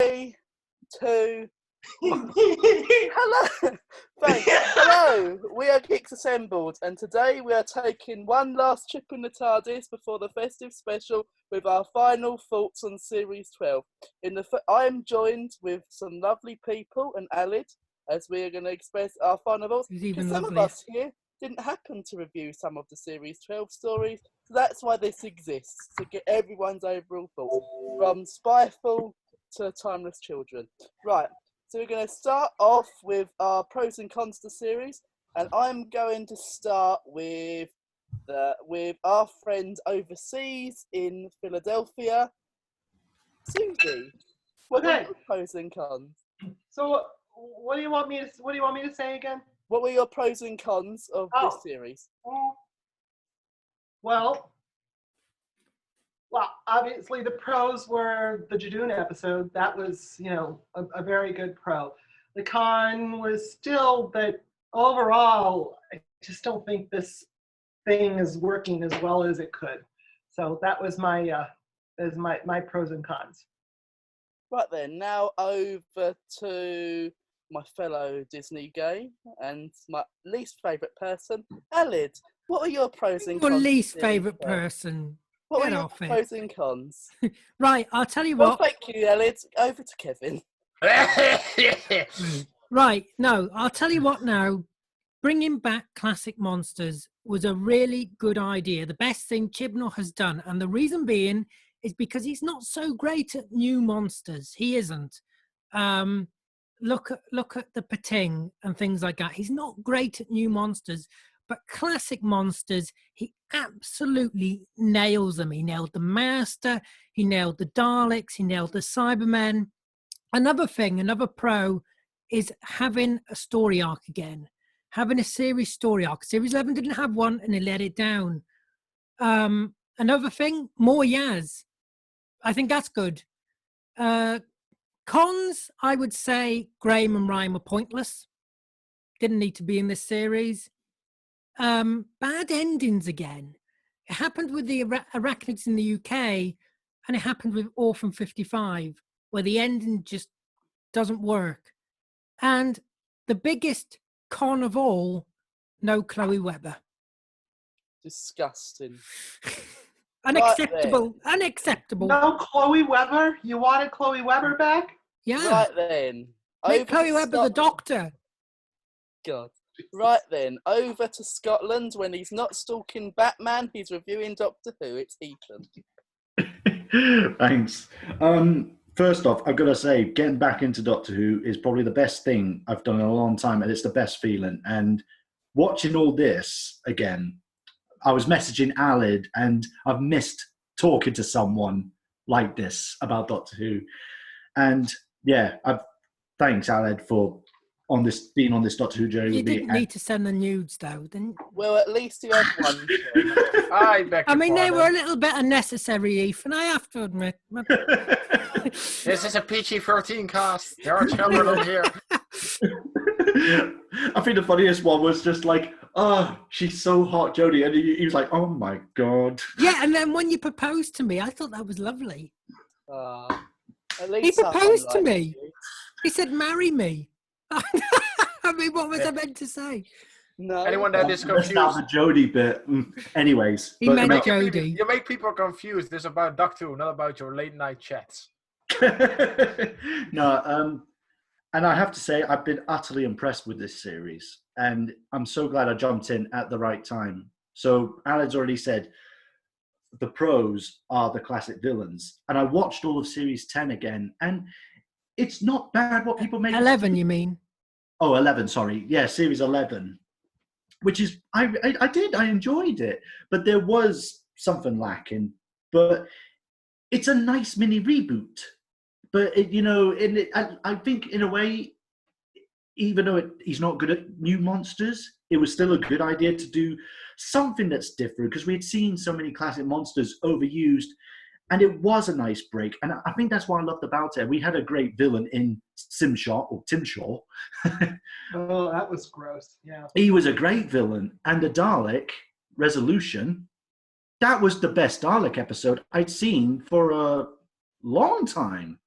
3, 2, hello. Thanks. Hello, we are Geeks Assembled, and today we are taking one last trip in the TARDIS before the festive special with our final thoughts on Series 12. I am joined with some lovely people and Alid, as we are going to express our final thoughts. Because some of us here didn't happen to review some of the Series 12 stories, so that's why this exists, to get everyone's overall thoughts, from Spyfall to Timeless Children. Right. So we're going to start off with our pros and cons to the series, and I'm going to start with our friend overseas in Philadelphia, Susie. What were your pros and cons? So, what do you want me to say again? What were your pros and cons of this series? Well, obviously the pros were the Jadoon episode. That was, a very good pro. The con was still that overall, I just don't think this thing is working as well as it could. So that was my pros and cons. Right then, now over to my fellow Disney gay and my least favourite person, Alid. What were your pros and cons? Your least favourite person. What were your pros and cons? Right, I'll tell you what. Well, thank you, Alid. Over to Kevin. Right, no, I'll tell you what now. Bringing back classic monsters was a really good idea. The best thing Chibnall has done. And the reason being is because he's not so great at new monsters. He isn't. Look at the Pating and things like that. He's not great at new monsters. But classic monsters, he absolutely nails them. He nailed the Master, he nailed the Daleks, he nailed the Cybermen. Another pro is having a story arc again. Having a series story arc. Series 11 didn't have one and he let it down. Another thing, more Yaz. I think that's good. Cons, I would say Graham and Ryan were pointless. Didn't need to be in this series. Bad endings again. It happened with the Arachnids in the UK, and it happened with Orphan 55, where the ending just doesn't work. And the biggest con of all, no Chloe Webber. Disgusting. Unacceptable. Unacceptable. No Chloe Webber? You wanted Chloe Webber back? Yeah. Right then. Make Chloe Webber the Doctor. God. Right then, over to Scotland. When he's not stalking Batman, he's reviewing Doctor Who. It's Ethan. Thanks. First off, I've got to say, getting back into Doctor Who is probably the best thing I've done in a long time, and it's the best feeling. And watching all this again, I was messaging Alid, and I've missed talking to someone like this about Doctor Who. And yeah, thanks, Alid, for being on this Doctor Who journey you with me. You didn't need to send the nudes, though, didn't you? Well, at least you had one. I mean, they were a little bit unnecessary, Ethan, I have to admit. This is a PG-13 cast. There are children on here. I think the funniest one was just like, oh, she's so hot, Jodie. And he was like, oh, my God. Yeah, and then when you proposed to me, I thought that was lovely. At least he proposed to me. He said, marry me. I mean, what was I meant to say? No. Anyone that is confused? That's the Jodie bit. Anyways. He meant Jodie. You make people confused. This is about Doctor Who, not about your late night chats. No, and I have to say, I've been utterly impressed with this series. And I'm so glad I jumped in at the right time. So Alan's already said, the pros are the classic villains. And I watched all of Series 10 again. And it's not bad what people make. 11, you mean? Oh, 11, sorry. Yeah, Series 11. Which is, I enjoyed it. But there was something lacking. But it's a nice mini reboot. But, I think in a way, even though he's not good at new monsters, it was still a good idea to do something that's different, because we had seen so many classic monsters overused, and it was a nice break. And I think that's what I loved about it. We had a great villain in Tim Shaw. Oh, that was gross. Yeah. He was a great villain. And the Dalek resolution, that was the best Dalek episode I'd seen for a long time.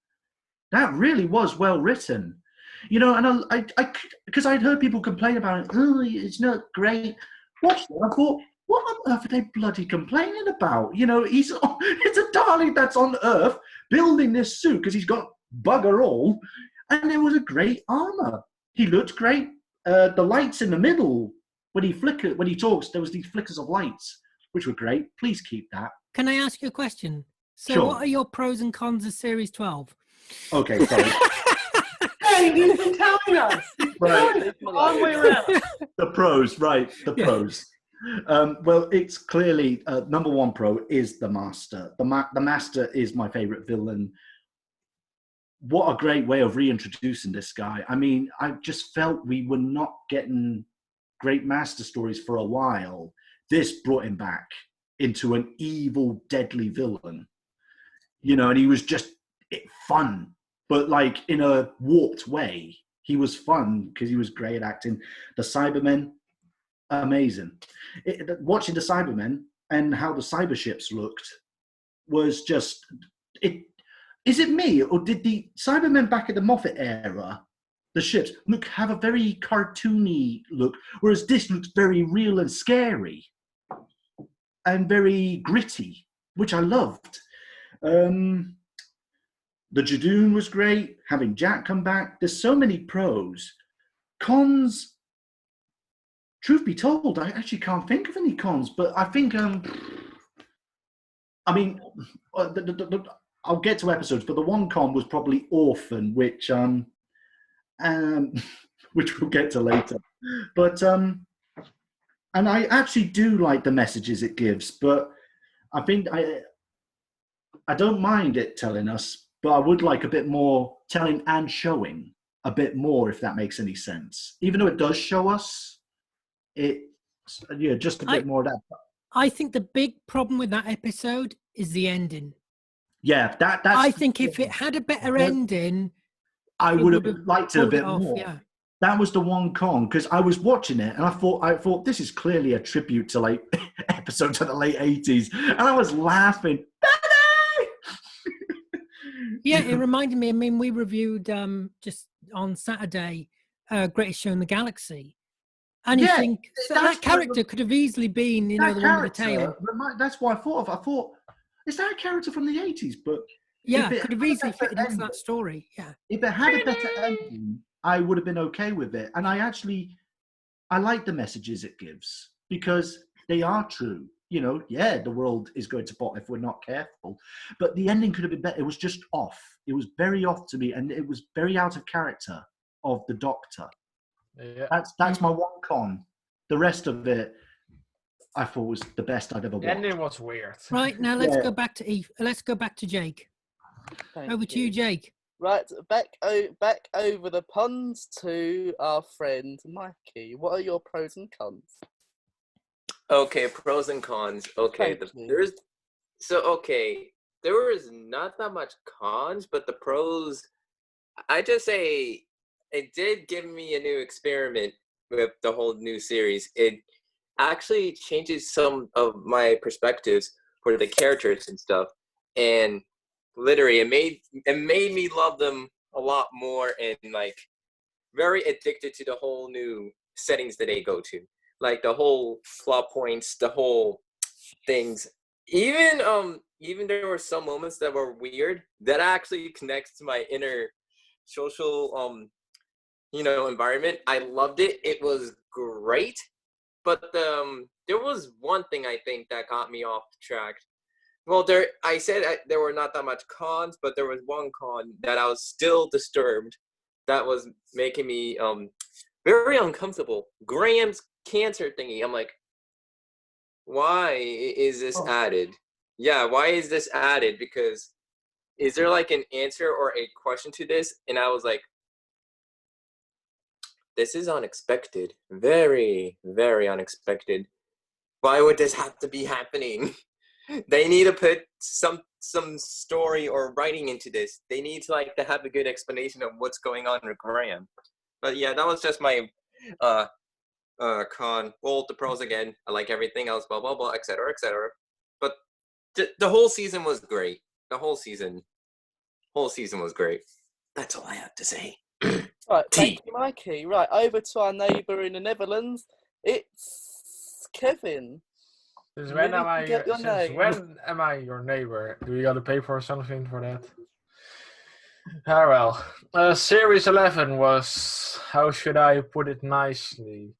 That really was well written. You know, and because I'd heard people complain about it. Oh, it's not great. Watched it. I thought, what on earth are they bloody complaining about? You know, it's a Dalek that's on Earth building this suit because he's got bugger all, and there was a great armor. He looked great. The lights in the middle when he talks, there was these flickers of lights, which were great. Please keep that. Can I ask you a question? So, Sure. what are your pros and cons of Series 12? Okay, sorry. Hey, you've been telling us. Right. All the way around. The pros, right? The pros. Well, it's clearly number one pro is the Master. The Master is my favorite villain. What a great way of reintroducing this guy. I mean, I just felt we were not getting great Master stories for a while. This brought him back into an evil, deadly villain. You know, and he was just fun, but like in a warped way. He was fun because he was great at acting. The Cybermen, amazing. Watching the Cybermen and how the cyber ships looked was just it. Is it me, or did the Cybermen back at the Moffat era, the ships have a very cartoony look, whereas this looks very real and scary and very gritty, which I loved. The Jadoon was great. Having Jack come back, there's so many pros. Cons, truth be told, I actually can't think of any cons, but I think I mean, I'll get to episodes, but the one con was probably Orphan, which which we'll get to later. But and I actually do like the messages it gives, but I think I don't mind it telling us, but I would like a bit more telling and showing a bit more, if that makes any sense. Even though it does show us, just a bit more of that. I think the big problem with that episode is the ending. Yeah, that's. I think if it had a better ending, I would have liked it a bit off, more. yeah. That was the one con, because I was watching it and I thought this is clearly a tribute to like episodes of the late 80s, and I was laughing. Yeah, it reminded me. I mean, we reviewed just on Saturday, Greatest Show in the Galaxy, and you think that character could have easily been, the one with the tail. That's what I thought of. I thought, is that a character from the 80s? But yeah, it could have easily fitted into that story. Yeah, if it had a better ending, I would have been okay with it. And I like the messages it gives because they are true. You know, yeah, the world is going to bot if we're not careful. But the ending could have been better. It was just off. It was very off to me, and it was very out of character of the Doctor. Yeah. That's my one con. The rest of it, I thought was the best I'd ever watched. The ending was weird. Right, now let's go back to Eve. Let's go back to Jake. Over to you, Jake. Right, back over the ponds to our friend Mikey. What are your pros and cons? Okay, pros and cons. Okay, there was not that much cons, but the pros, I just say it did give me a new experiment with the whole new series. It actually changes some of my perspectives for the characters and stuff, and literally it made me love them a lot more and like very addicted to the whole new settings that they go to. Like the whole plot points, the whole things. Even there were some moments that were weird that actually connects to my inner social environment. I loved it. It was great. But there was one thing I think that got me off track. Well, I said there were not that much cons, but there was one con that I was still disturbed. That was making me very uncomfortable. Graham's cancer thingy. I'm like, why is this added? Yeah, why is this added? Because is there like an answer or a question to this? And I was like, this is unexpected. Very, very unexpected. Why would this have to be happening? They need to put some story or writing into this. They need to have a good explanation of what's going on with Graham. But yeah, that was just my con. Well, the pros again. I like everything else, blah blah blah, etc. etc. But the whole season was great. The whole season was great. That's all I have to say. Right, Tea. thank you, Mikey. Right, over to our neighbour in the Netherlands. It's Kevin. Since Really get your name. when am I your neighbor? Do you got to pay for something for that? Ah, well. Series 11 was, how should I put it nicely?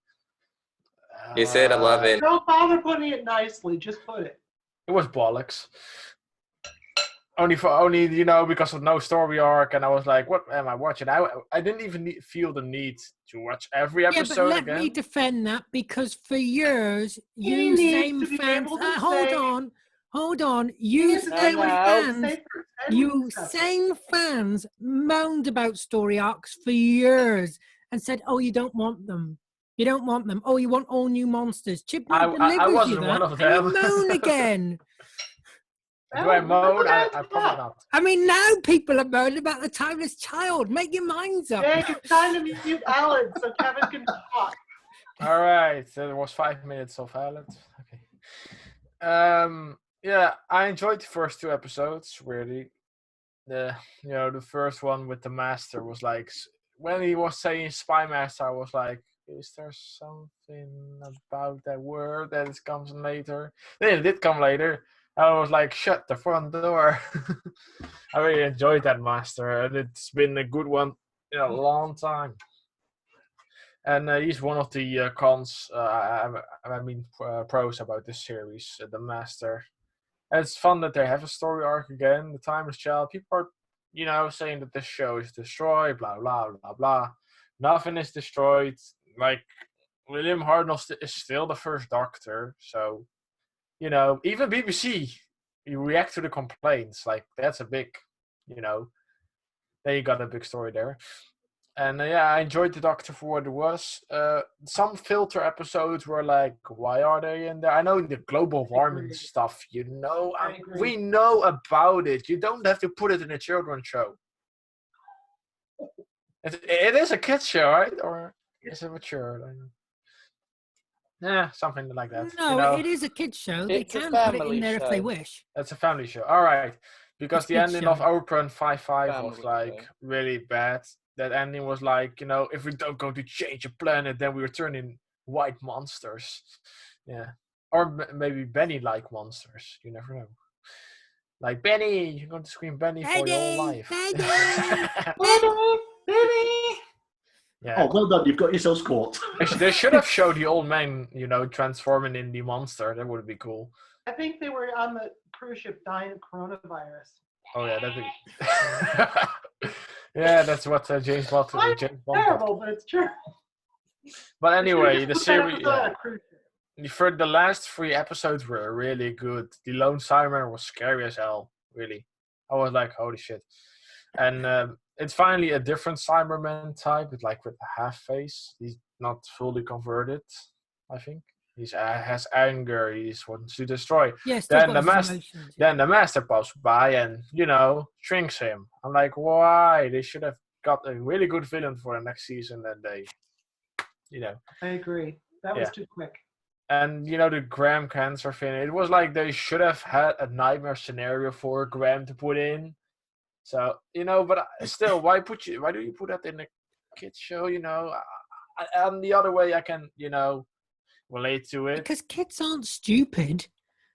You said 11. Don't bother putting it nicely. Just put it. It was bollocks. Only because of no story arc, and I was like, "What am I watching?" I didn't even feel the need to watch every Yeah, but episode let again. me defend that because for years, He you needs same to be fans. able to Hold on. He You needs to No, same no. fans. say first, then You discuss it. same fans moaned about story arcs for years and said, "Oh, you don't want them. You don't want them. Oh, you want all new monsters." Chibnall I delivers wasn't you one that, of and you them. moan again. Do I moan? I That's probably not. I mean, now people are moaning about the timeless child. Make your minds up. Jake, it's time to mute Alan so Kevin can talk. All right, there was 5 minutes of silence. Okay. Yeah, I enjoyed the first 2 episodes. Really, the first one with the master was like, when he was saying spy master, I was like, is there something about that word that comes later? Then it did come later. I was like, shut the front door. I really enjoyed that master, and it's been a good one in a long time. And he's one of the cons, pros about this series, the master. And it's fun that they have a story arc again. The Timeless Child. People are, saying that this show is destroyed, blah, blah, blah, blah. Nothing is destroyed. Like, William Hartnell is still the first Doctor. So, even BBC, you react to the complaints. Like, that's a big, they got a big story there. And I enjoyed the Doctor for what it was. Some filter episodes were like, why are they in there? I know the global warming stuff, we know about it. You don't have to put it in a children's show. It is a kids show, right? Or is it mature? Yeah, something like that. No, it is a kids show. They It's a can put it in family there if they show. wish. It's a family show. All right. Because It's the kids ending of show. Oprah and 5-5 was Family like show. really bad. That ending was like, if we don't go to change the planet, then we return in white monsters. Yeah. Or maybe Benny-like monsters. You never know. Like, Benny! You're going to scream Benny for your whole life. Benny! Yeah. Oh, well done. You've got yourselves caught. They should have showed the old man, transforming in the monster. That would be cool. I think they were on the cruise ship dying of coronavirus. Oh, yeah, that'd be... Yeah, that's what James Bond. Terrible, but it's true. But anyway, the Put that series. episode on a cruise ship. The last 3 episodes were really good. The Lone Cyberman was scary as hell. Really, I was like, holy shit. And it's finally a different Cyberman type, with a half face. He's not fully converted, I think. He has anger. He wants to destroy. Yes. Then the master pops by and shrinks him. I'm like, why? They should have got a really good villain for the next season, and they, I agree. That was too quick. And the Graham cancer thing. It was like they should have had a nightmare scenario for Graham to put in. So but still, why do you put that in a kids show? And the other way I can relate to it, because kids aren't stupid.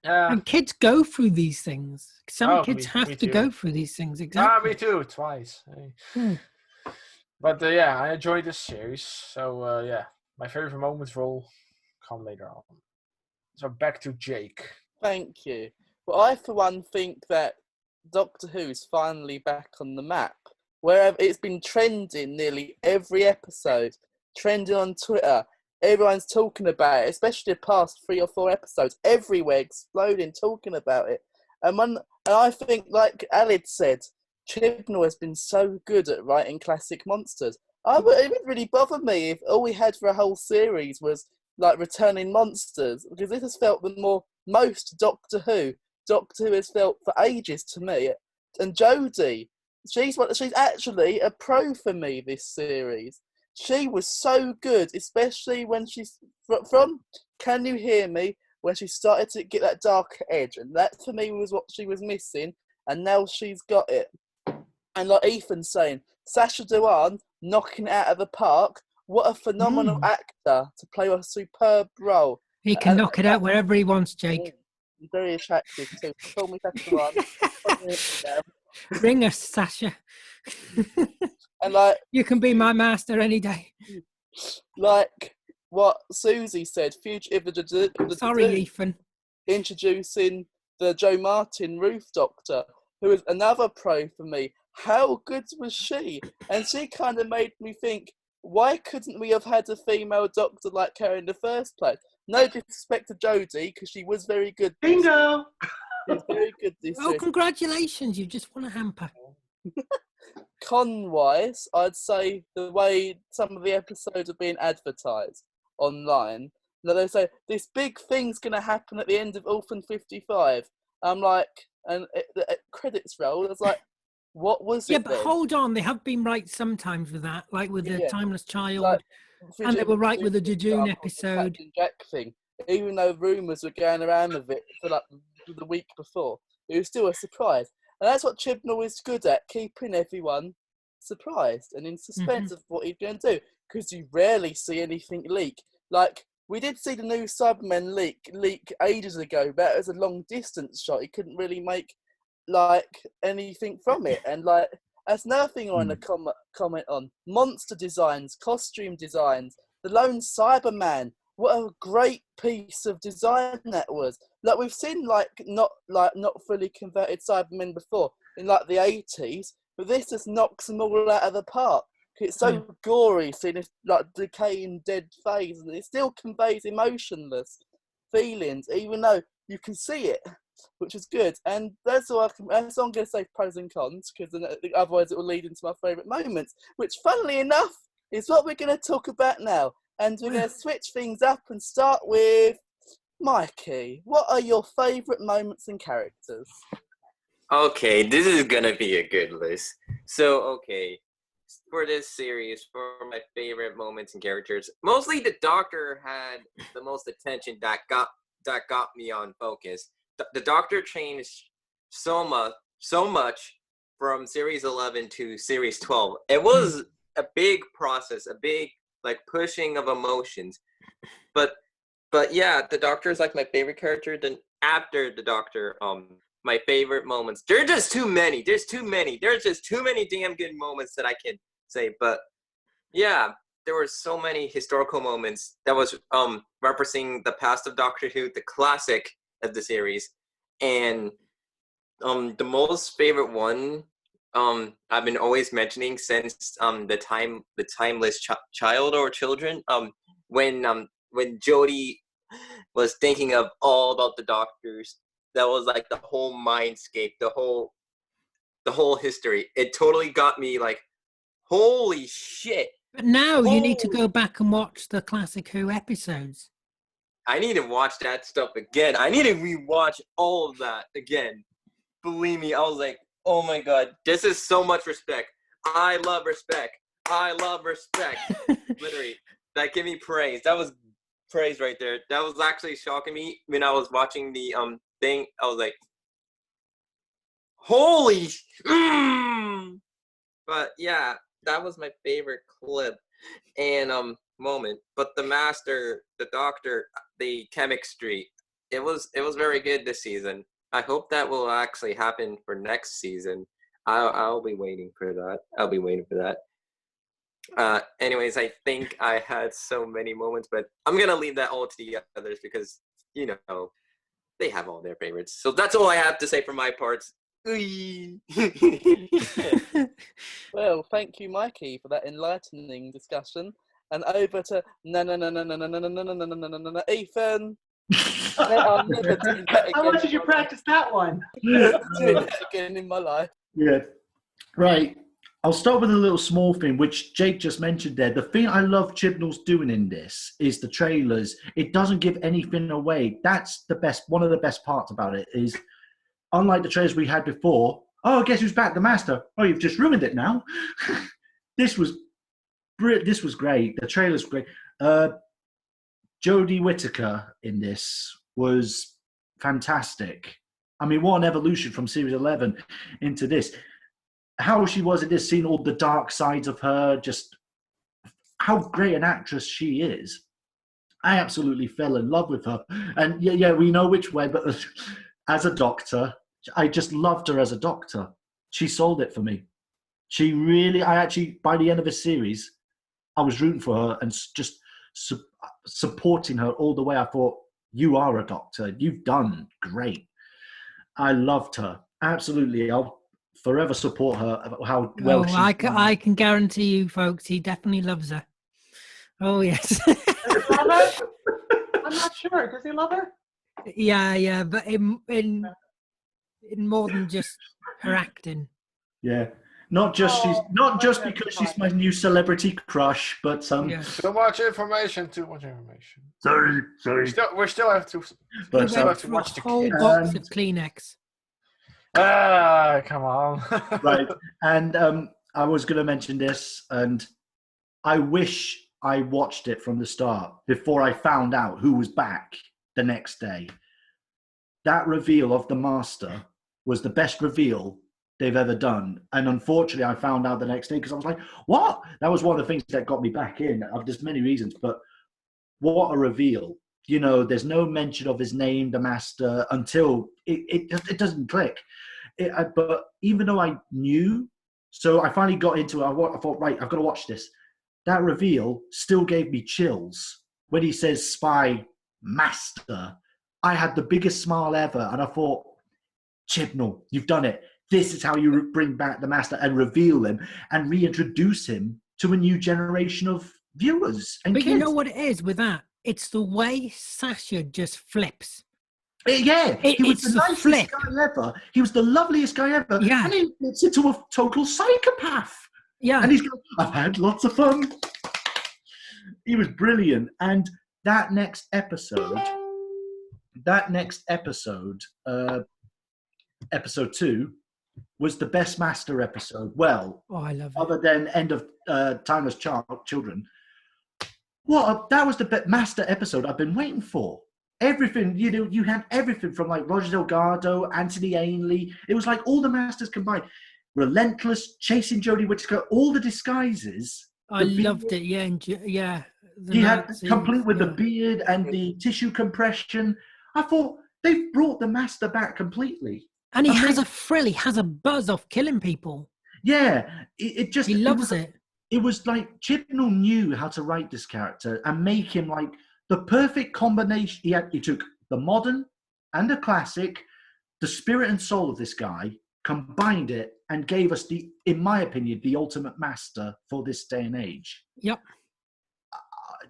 Yeah. And kids go through these things. Some kids me have to too. go through these things. Exactly. Me too, twice. But I enjoyed this series. So my favorite moments will come later on. So back to Jake. Thank you. Well, I for one think that Doctor Who is finally back on the map. Wherever it's been trending nearly every episode, trending on Twitter. Everyone's talking about it, especially the past 3 or 4 episodes. Everywhere exploding, talking about it. And I think, like Alid said, Chibnall has been so good at writing classic monsters. It would really bother me if all we had for a whole series was like returning monsters, because this has felt the most Doctor Who has felt for ages to me. And Jodie, she's actually a pro for me this series. She was so good, especially when she's from Can You Hear Me, when she started to get that darker edge. And that, for me, was what she was missing. And now she's got it. And like Ethan saying, Sacha Dhawan knocking it out of the park. What a phenomenal actor to play a superb role. He can knock it out wherever he wants, Jake. Very attractive too. Call me Sacha Dhawan. Ring us, Sasha. And like, you can be my master any day. Like what Susie said, Sorry, Ethan. Introducing the Joe Martin Ruth Doctor, who is another pro for me. How good was she? And she kind of made me think, why couldn't we have had a female doctor like her in the first place? No disrespect to Jodie, because she was very good. Bingo! She was very good this Oh, congratulations. You just won a hamper. Con-wise, I'd say the way some of the episodes are being advertised online, that they say, this big thing's going to happen at the end of Orphan 55. I'm like, and the credits roll, I was like, what was it? Yeah, but then? hold on, they have been right sometimes with that, like with the Timeless Child, like, and they were right with the Jejune episode. The Captain Jack thing, even though rumours were going around of it for like the week before, it was still a surprise. And that's what Chibnall is good at, keeping everyone surprised and in suspense of what he's going to do, because you rarely see anything leak. Like, we did see the new Cybermen leak ages ago, but it was a long distance shot. He couldn't really make like anything from it, and like that's another thing I want to comment on. Monster designs, costume designs, the lone Cyberman. What a great piece of design that was. Like, we've seen not fully converted Cybermen before in like the 80s, but this just knocks them all out of the park. It's so gory, seeing this like decaying dead face, and it still conveys emotionless feelings, even though you can see it, which is good. And that's all I'm going to say, pros and cons, because otherwise it will lead into my favourite moments, which, funnily enough, is what we're going to talk about now. And we're going to switch things up and start with Mikey. What are your favourite moments and characters? Okay, this is going to be a good list. So, okay, for this series, for my favorite moments and characters, mostly the Doctor had the most attention that got me on focus. The Doctor changed so much from series 11 to series 12. It was a big process, a big like pushing of emotions. But yeah, the Doctor is like my favorite character. Then after the Doctor, my favorite moments. There's just too many. There's just too many damn good moments that I can say. But yeah, there were so many historical moments that was referencing the past of Doctor Who, the classic of the series. And the most favorite one I've been always mentioning since the timeless child or children, when Jodie was thinking of all about the Doctors, that was like the whole mindscape, the whole history. It totally got me like, holy shit. But now you need to go back and watch the classic Who episodes. I need to watch that stuff again. I need to rewatch all of that again. Believe me, I was like, oh my god, this is so much respect. I love respect. Literally, that give me praise. That was praise right there. That was actually shocking me when I was watching the thing. I was like, holy. But yeah, that was my favorite clip and moment. But the Master, the Doctor, the chemistry, it was very good this season. I hope that will actually happen for next season. I'll be waiting for that. Anyways, I think I had so many moments, but I'm gonna leave that all to the others because they have all their favorites. So that's all I have to say for my parts. Well, thank you, Mikey, for that enlightening discussion. And over to Ethan. I'll never do that again. How much did you practice that one? Never doing that again in my life. Yeah. Right. I'll start with a little small thing, which Jake just mentioned there. The thing I love Chibnall's doing in this is the trailers. It doesn't give anything away. That's the best. One of the best parts about it is, unlike the trailers we had before, oh, guess who's back? The Master. Oh, you've just ruined it now. This was great. The trailer's great. Jodie Whittaker in this was fantastic. I mean, what an evolution from Series 11 into this. how she was in this scene, all the dark sides of her, just how great an actress she is. I absolutely fell in love with her. And yeah, we know which way, but as a doctor, I just loved her as a doctor. She sold it for me. She really, I actually, by the end of the series, I was rooting for her and just supporting her all the way. I thought, you are a doctor. You've done great. I loved her. Absolutely. I'll forever support her, how well she's done. I can guarantee you, folks, he definitely loves her. Oh, yes. Does he love her? I'm not sure. Does he love her? Yeah, but in more than just her acting. Yeah. Not just because she's my new celebrity crush, but Yeah. Too much information. Sorry. We still have to. But He went to for watch a the whole kids. box of Kleenex. Come on. right. And I was going to mention this, and I wish I watched it from the start before I found out who was back the next day. That reveal of the Master was the best reveal they've ever done. And unfortunately, I found out the next day because I was like, what? That was one of the things that got me back in. There's many reasons, but what a reveal. You know, there's no mention of his name, the Master, until it doesn't click. But even though I knew, so I finally got into it. I thought, right, I've got to watch this. That reveal still gave me chills. When he says Spy Master, I had the biggest smile ever. And I thought, Chibnall, you've done it. This is how you bring back the Master and reveal him and reintroduce him to a new generation of viewers and But kids. you know what it is with that? It's the way Sasha just flips. Yeah, he was it's the the nicest flip. guy ever. He was the loveliest guy ever. Yeah. And he gets into a total psychopath. Yeah. And he's going, I've had lots of fun. He was brilliant. And that next episode, episode 2, was the best Master episode. Well, I love it. other than End of Timeless Children. That was the best Master episode I've been waiting for. Everything, you had everything from like Roger Delgado, Anthony Ainley. It was like all the Masters combined. Relentless, chasing Jodie Whittaker, all the disguises. I loved it. Yeah. He had complete with the beard and the tissue compression. I thought they've brought the Master back completely. And he has a thrill. He has a buzz off killing people. Yeah, He loves it. It was like Chibnall knew how to write this character and make him like the perfect combination. He took the modern and the classic, the spirit and soul of this guy, combined it, and gave us in my opinion, the ultimate Master for this day and age. Yep.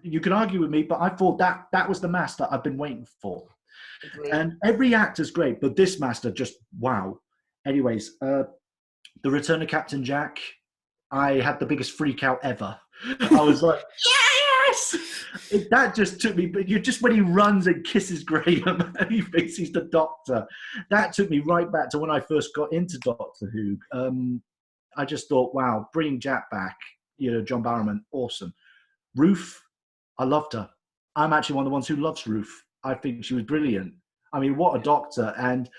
You can argue with me, but I thought that was the Master I've been waiting for. Agreed. And every actor's great, but this Master just wow. Anyways, the Return of Captain Jack, I had the biggest freak out ever. I was like, yes! That just took me, but just when he runs and kisses Graham and he thinks he's the Doctor, that took me right back to when I first got into Doctor Who. I just thought, wow, bringing Jack back, John Barrowman, awesome. Ruth, I loved her. I'm actually one of the ones who loves Ruth. I think she was brilliant. I mean, what a Doctor. And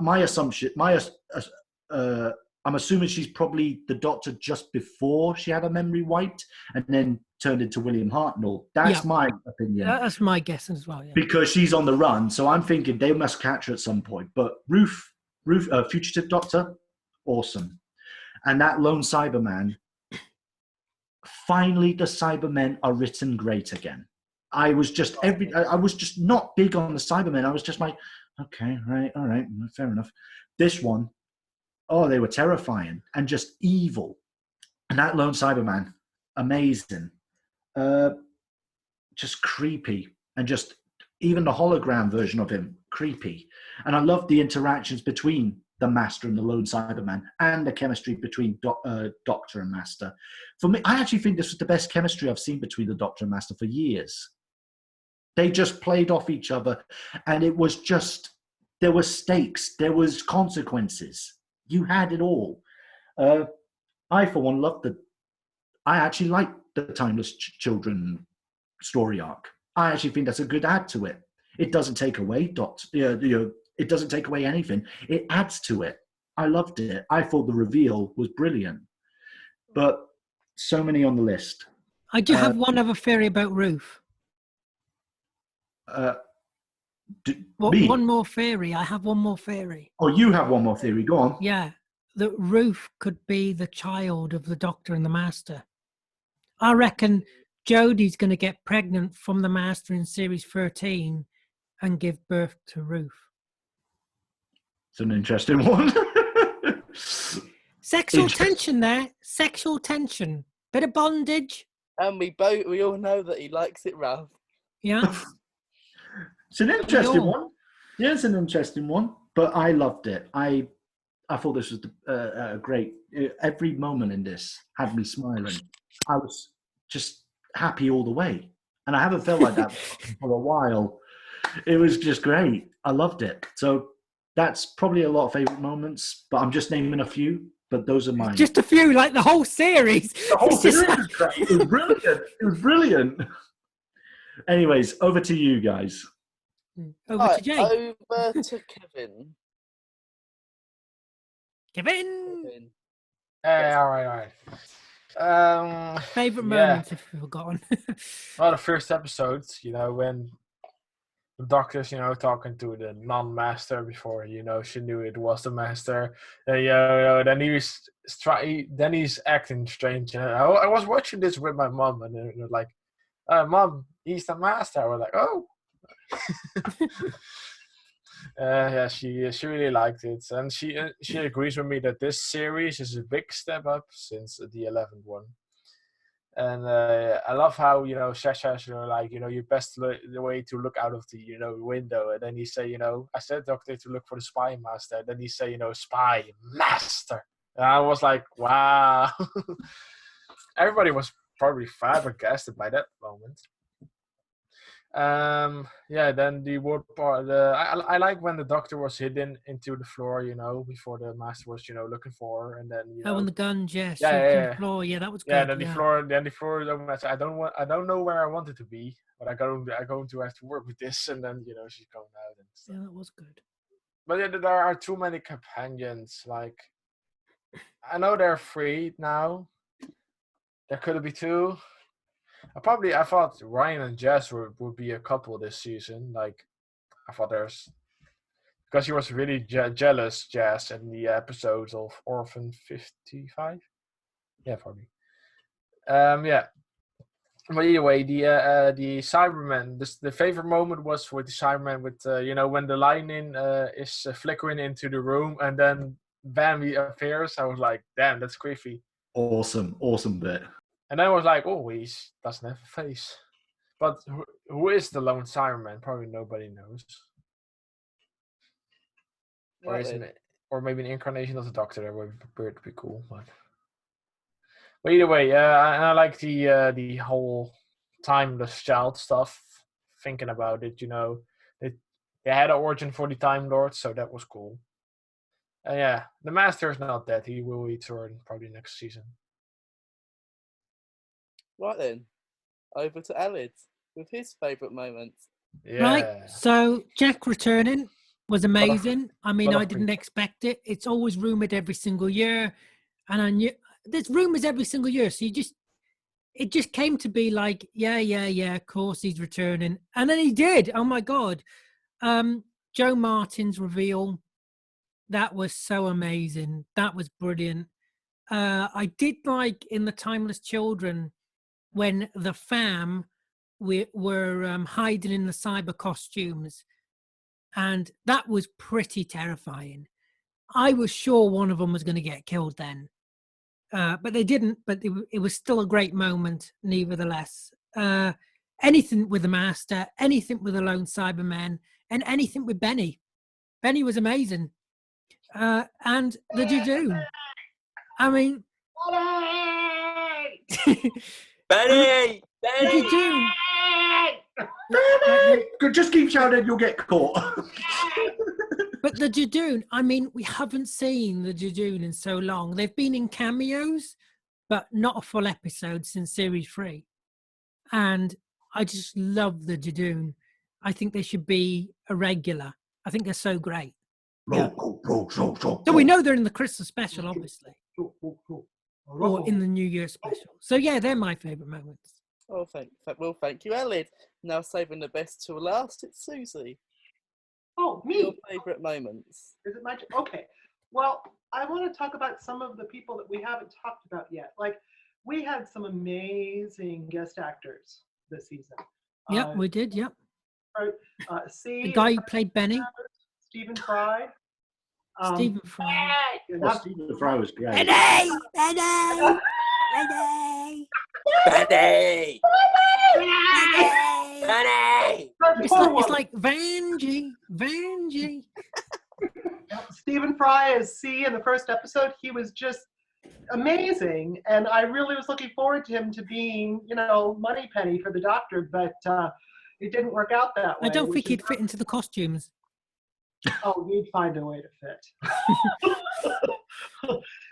my assumption, I'm assuming she's probably the Doctor just before she had her memory wiped and then turned into William Hartnell. That's my opinion. That's my guess as well. Yeah. Because she's on the run. So I'm thinking they must catch her at some point. But Ruth, Fugitive Doctor, awesome. And that lone Cyberman, finally the Cybermen are written great again. I was just not big on the Cybermen. I was just like, okay, right, all right, fair enough. This one, they were terrifying and just evil. And that lone Cyberman, amazing. Just creepy. And just even the hologram version of him, creepy. And I loved the interactions between the Master and the lone Cyberman and the chemistry between Doctor and Master. For me, I actually think this was the best chemistry I've seen between the Doctor and Master for years. They just played off each other. And it was just, there were stakes. There was consequences. You had it all. I, for one, I actually like the Timeless Children story arc. I actually think that's a good add to it. It doesn't take away it doesn't take away anything. It adds to it. I loved it. I thought the reveal was brilliant. But so many on the list. I do have one other theory about Ruth. Me? One more theory. I have one more theory. Oh, you have one more theory. Go on. Yeah, that Ruth could be the child of the Doctor and the Master. I reckon Jodie's going to get pregnant from the Master in series 13 and give birth to Ruth. It's an interesting one. Sexual tension there. Sexual tension. Bit of bondage. And we all know that he likes it rough. Yeah. It's an interesting one. Yeah, it's an interesting one. But I loved it. I thought this was great. Every moment in this had me smiling. I was just happy all the way. And I haven't felt like that for a while. It was just great. I loved it. So that's probably a lot of favourite moments, but I'm just naming a few. But those are mine. Just a few, like the whole series. The whole series was great. It was brilliant. It was brilliant. Anyways, over to you guys. Over to Jay. Over to Kevin. Kevin. Hey, all right. Favourite moments, if you've forgotten. Well, the first episodes, when the Doctor's, talking to the non-master before, she knew it was the master. Then he's acting strange. I was watching this with my mom, and they're like, "Mom, he's the master." I was like, "Oh." She really liked it, and she agrees with me that this series is a big step up since the 11th one. And I love how Shasha's like your best the way to look out of the window, and then he say I said Doctor to look for the spy master, and then he say spy master, and I was like, wow. Everybody was probably flabbergasted by that moment. Then the word part. I like when the Doctor was hidden into the floor, before the master was, looking for her, and then when the guns, yes. Yeah. The floor, yeah, that was good. Yeah, then the floor. I don't know where I wanted to be, but I'm going to have to work with this, and then she's going out and stuff. Yeah, that was good. But there are too many companions. Like, I know there are 3 now. There could be 2. I thought Ryan and Jess would be a couple this season. Like, I thought because he was really jealous, Jess, in the episodes of Orphan 55. Yeah, probably. But anyway, the Cyberman. The favorite moment was with the Cyberman with when the lightning is flickering into the room, and then bam, he appears. I was like, damn, that's creepy. Awesome bit. And then I was like, oh, he doesn't have a face. But who is the lone Cyberman? Probably nobody knows. Or maybe an incarnation of the Doctor. That would be cool. But either way, I like the whole timeless child stuff. Thinking about it, they had an origin for the Time Lord, so that was cool. The Master is not dead. He will return probably next season. Right then, over to Alid with his favourite moments. Yeah. Right, so Jack returning was amazing. I didn't expect it. It's always rumoured every single year, and I knew there's rumours every single year. So it just came to be like, yeah, of course he's returning, and then he did. Oh my God, Joe Martin's reveal, that was so amazing. That was brilliant. I did like in the Timeless Children when the fam were hiding in the cyber costumes, and that was pretty terrifying. I was sure one of them was going to get killed then, but they didn't. But it was still a great moment, nevertheless. Anything with the Master, anything with the lone Cyberman, and anything with Benny. Benny was amazing, and the Judoon. I mean. Benny! Judoon. Just keep shouting, you'll get caught. But the Judoon, we haven't seen the Judoon in so long. They've been in cameos, but not a full episode since series 3. And I just love the Judoon. I think they should be a regular. I think they're so great. Yeah. So So we know they're in the Christmas special, obviously, or in the New Year special. So yeah, they're my favourite moments. Oh, thank you, Ellen. Now saving the best till last, it's Susie. Oh, Your me. favourite moments. Is it my okay? Well, I want to talk about some of the people that we haven't talked about yet. Like, we had some amazing guest actors this season. Yep, we did. Yep. C, The guy who played Benny, Stephen Fry. Stephen Fry. Stephen Fry was great. Benny, Benny, Benny. Benny! Benny. Benny! It's like Vanjie. Stephen Fry as C in the first episode. He was just amazing, and I really was looking forward to him to being, Moneypenny for the Doctor, but it didn't work out that way. I don't think he'd fit into the costumes. Oh, you'd find a way to fit.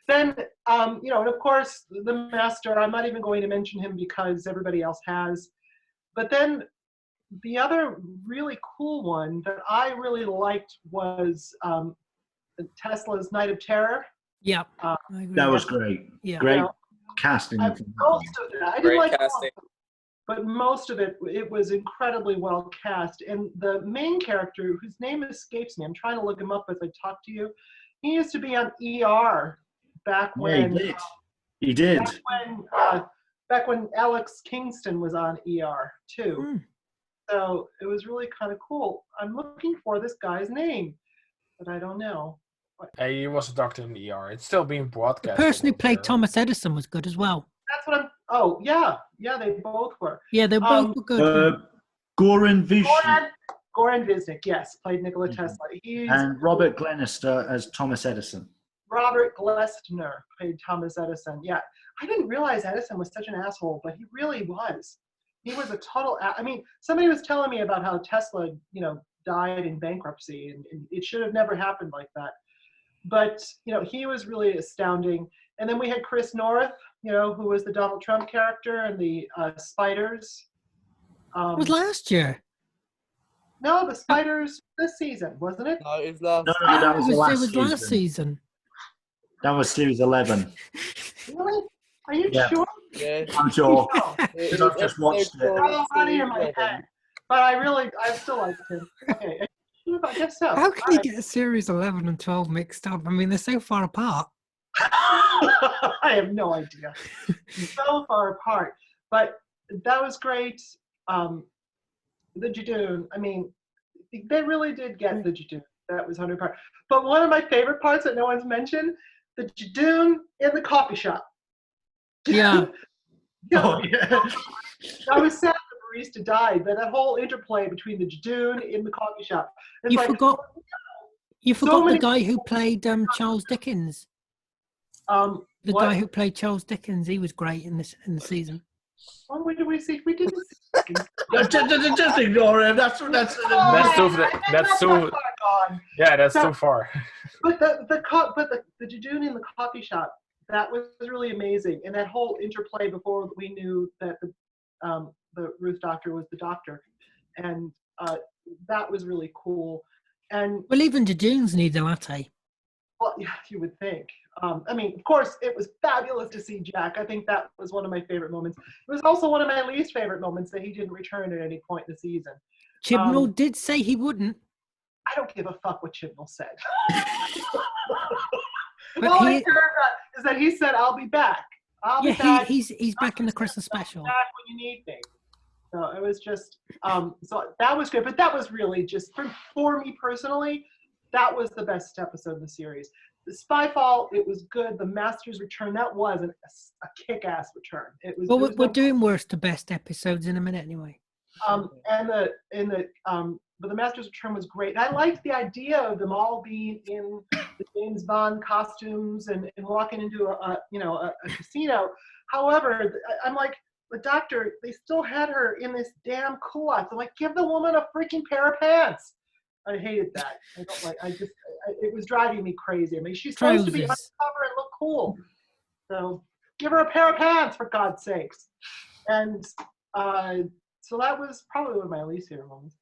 Then, and of course, the Master, I'm not even going to mention him because everybody else has. But then the other really cool one that I really liked was Tesla's Night of Terror. Yeah. That was great. Yeah. Great casting. Most of that, I didn't Great like casting. but most of it was incredibly well cast. And the main character, whose name escapes me, I'm trying to look him up as I talk to you. He used to be on ER back when. Yeah, he did. Back when Alex Kingston was on ER too. Mm. So it was really kind of cool. I'm looking for this guy's name, but I don't know. He was a doctor in the ER. It's still being broadcast. The person who played Thomas Edison was good as well. That's what I'm. Oh yeah, they both were. Yeah, they both were good. Goran Visnjic Goran Visnjic, yes, played Nikola Tesla. and Robert Glenister as Thomas Edison. Robert Glenister played Thomas Edison. Yeah, I didn't realize Edison was such an asshole, but he really was. He was a total. I mean, somebody was telling me about how Tesla, died in bankruptcy, and it should have never happened like that. But he was really astounding. And then we had Chris North, who was the Donald Trump character and the Spiders. It was last year. No, the Spiders this season, wasn't it? No, it was last. No, that was it the was last last season. That was series 11. Really? Are you Yeah. sure? Yeah. I'm sure. No. It I've just watched it. Oh, honey, in my head. But I still like him. Okay. I guess so. How can you get series 11 and 12 mixed up? I mean, they're so far apart. I have no idea. So far apart. But that was great. The Jadoon, I mean, they really did get the Jadoon. That was 100%. But one of my favorite parts that no one's mentioned, the Jadoon in the coffee shop. Yeah. Oh, yeah. I was sad the barista died, but that whole interplay between the Jadoon in the coffee shop. It's You like, forgot so many- the guy who played Charles Dickens. The what? guy who played Charles Dickens, he was great in the season. Oh, what did we see? We didn't see. Just ignore him. That's That's Oh, too. that's That's not too. that far gone. Yeah, that's So- too far. But the Jadoon in the coffee shop, that was really amazing, and that whole interplay before we knew that the Ruth Doctor was the Doctor, and that was really cool. And Well, even Jadoons need a latte. well, yeah, you would think. I mean, of course, it was fabulous to see Jack. I think that was one of my favorite moments. It was also one of my least favorite moments that he didn't return at any point in the season. Chibnall did say he wouldn't. I don't give a fuck what Chibnall said. But All I care about is that he said, "I'll be back. I'll be back. he's back in the Christmas special. Back when you need me." So it was just, so that was good. But that was really just for me personally, that was the best episode of the series. The Spyfall, it was good. The Master's Return, that was a kick-ass return. It was. Well, there was we're no- doing worst to best episodes in a minute anyway. But the Master's Return was great. And I liked the idea of them all being in the James Bond costumes and walking into a casino. However, I'm like, the Doctor, they still had her in this damn culotte. I'm like, give the woman a freaking pair of pants. I hated that. It was driving me crazy. I mean, she's supposed to be Trousers. undercover and look cool. So give her a pair of pants, for God's sakes. And so that was probably one of my least favorite moments.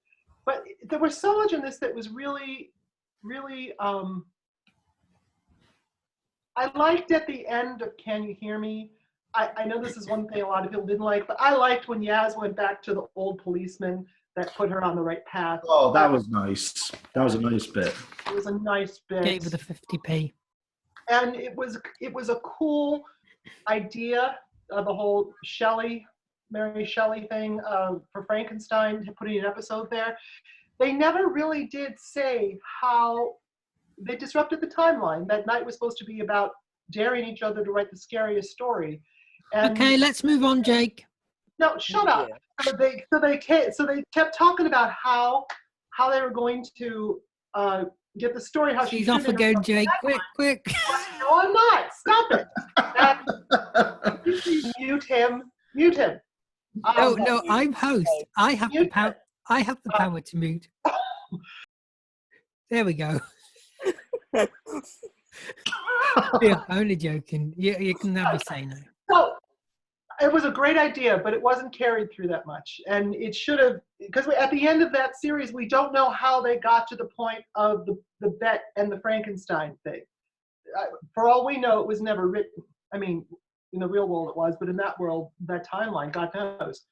But there was so much in this that was really really, I liked at the end of Can You Hear Me? I know this is one thing a lot of people didn't like, but I liked when Yaz went back to the old policeman that put her on the right path. Oh, that was nice. That was a nice bit. It was a nice bit. Gave her the 50p. And it was a cool idea, the whole Mary Shelley thing for Frankenstein, putting an episode there. They never really did say how they disrupted the timeline. That night was supposed to be about daring each other to write the scariest story. And Okay, let's move on, Jake. no, shut up. So they kept talking about how they were going to get the story. How She's off again, Jake. Quick. No, I'm not. Stop it. And mute him. No, I'm host. I have the power. I have the power to mute. There we go. Yeah, only joking. You can have a say now. So it was a great idea, but it wasn't carried through that much, and it should have. Because at the end of that series, we don't know how they got to the point of the bet and the Frankenstein thing. For all we know, it was never written. I mean, in the real world it was, but in that world, that timeline, God knows.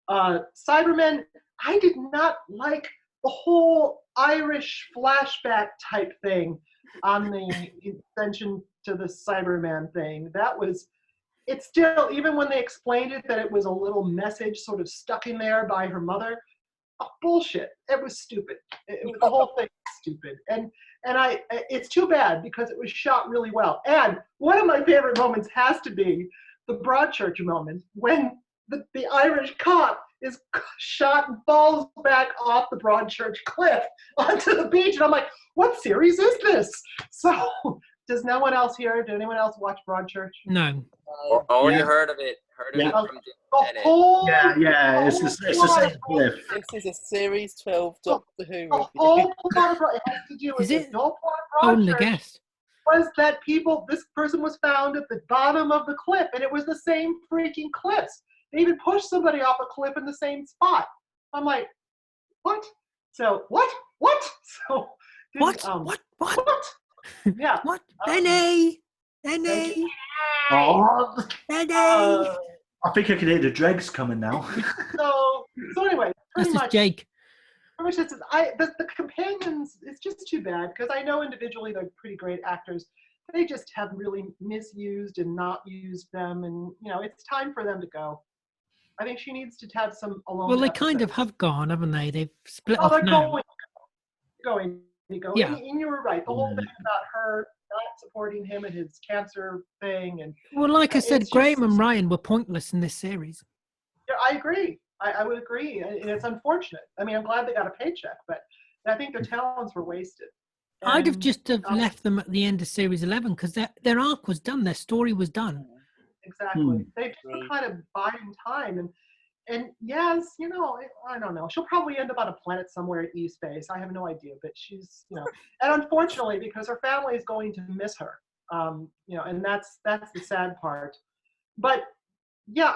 Cybermen, I did not like the whole Irish flashback type thing on the extension to the Cyberman thing. It's still, even when they explained it, that it was a little message sort of stuck in there by her mother. Oh, bullshit. It was stupid. The whole thing was stupid. And it's too bad because it was shot really well. And one of my favorite moments has to be the Broadchurch moment when the Irish cop is shot and falls back off the Broadchurch cliff onto the beach. And I'm like, what series is this? So does no one else here? Did anyone else watch Broadchurch? No. Only heard of it. Heard of it from Janet. Yeah. It's the same cliff. This is a Series 12 Doctor Who The review. whole plot of it has to do with Is it? the whole plot of Only Broadchurch guess. was that this person was found at the bottom of the cliff, and it was the same freaking cliffs. They even pushed somebody off a cliff in the same spot. I'm like, what? So what? So What? Yeah. What? NA. Oh, NA. I think I can hear the dregs coming now. So anyway, That's pretty just much. Jake. Pretty much the companions, it's just too bad because I know individually they're pretty great actors. They just have really misused and not used them, and it's time for them to go. I think she needs to have some alone. Well, they kind of have gone, haven't they? They've split off they're now. going. Yeah. And you were right. The whole thing about her not supporting him and his cancer thing, and Well, like I said, it's Graham just- and Ryan were pointless in this series. yeah, I agree. I would agree, and it's unfortunate. I mean, I'm glad they got a paycheck, but I think their talents were wasted. I'd have And, just have left them at the end of series 11 because their arc was done, their story was done. Exactly. They just were kind of biding time, and yes, I don't know. She'll probably end up on a planet somewhere at E Space. I have no idea, but she's, and unfortunately, because her family is going to miss her, and that's the sad part. But yeah,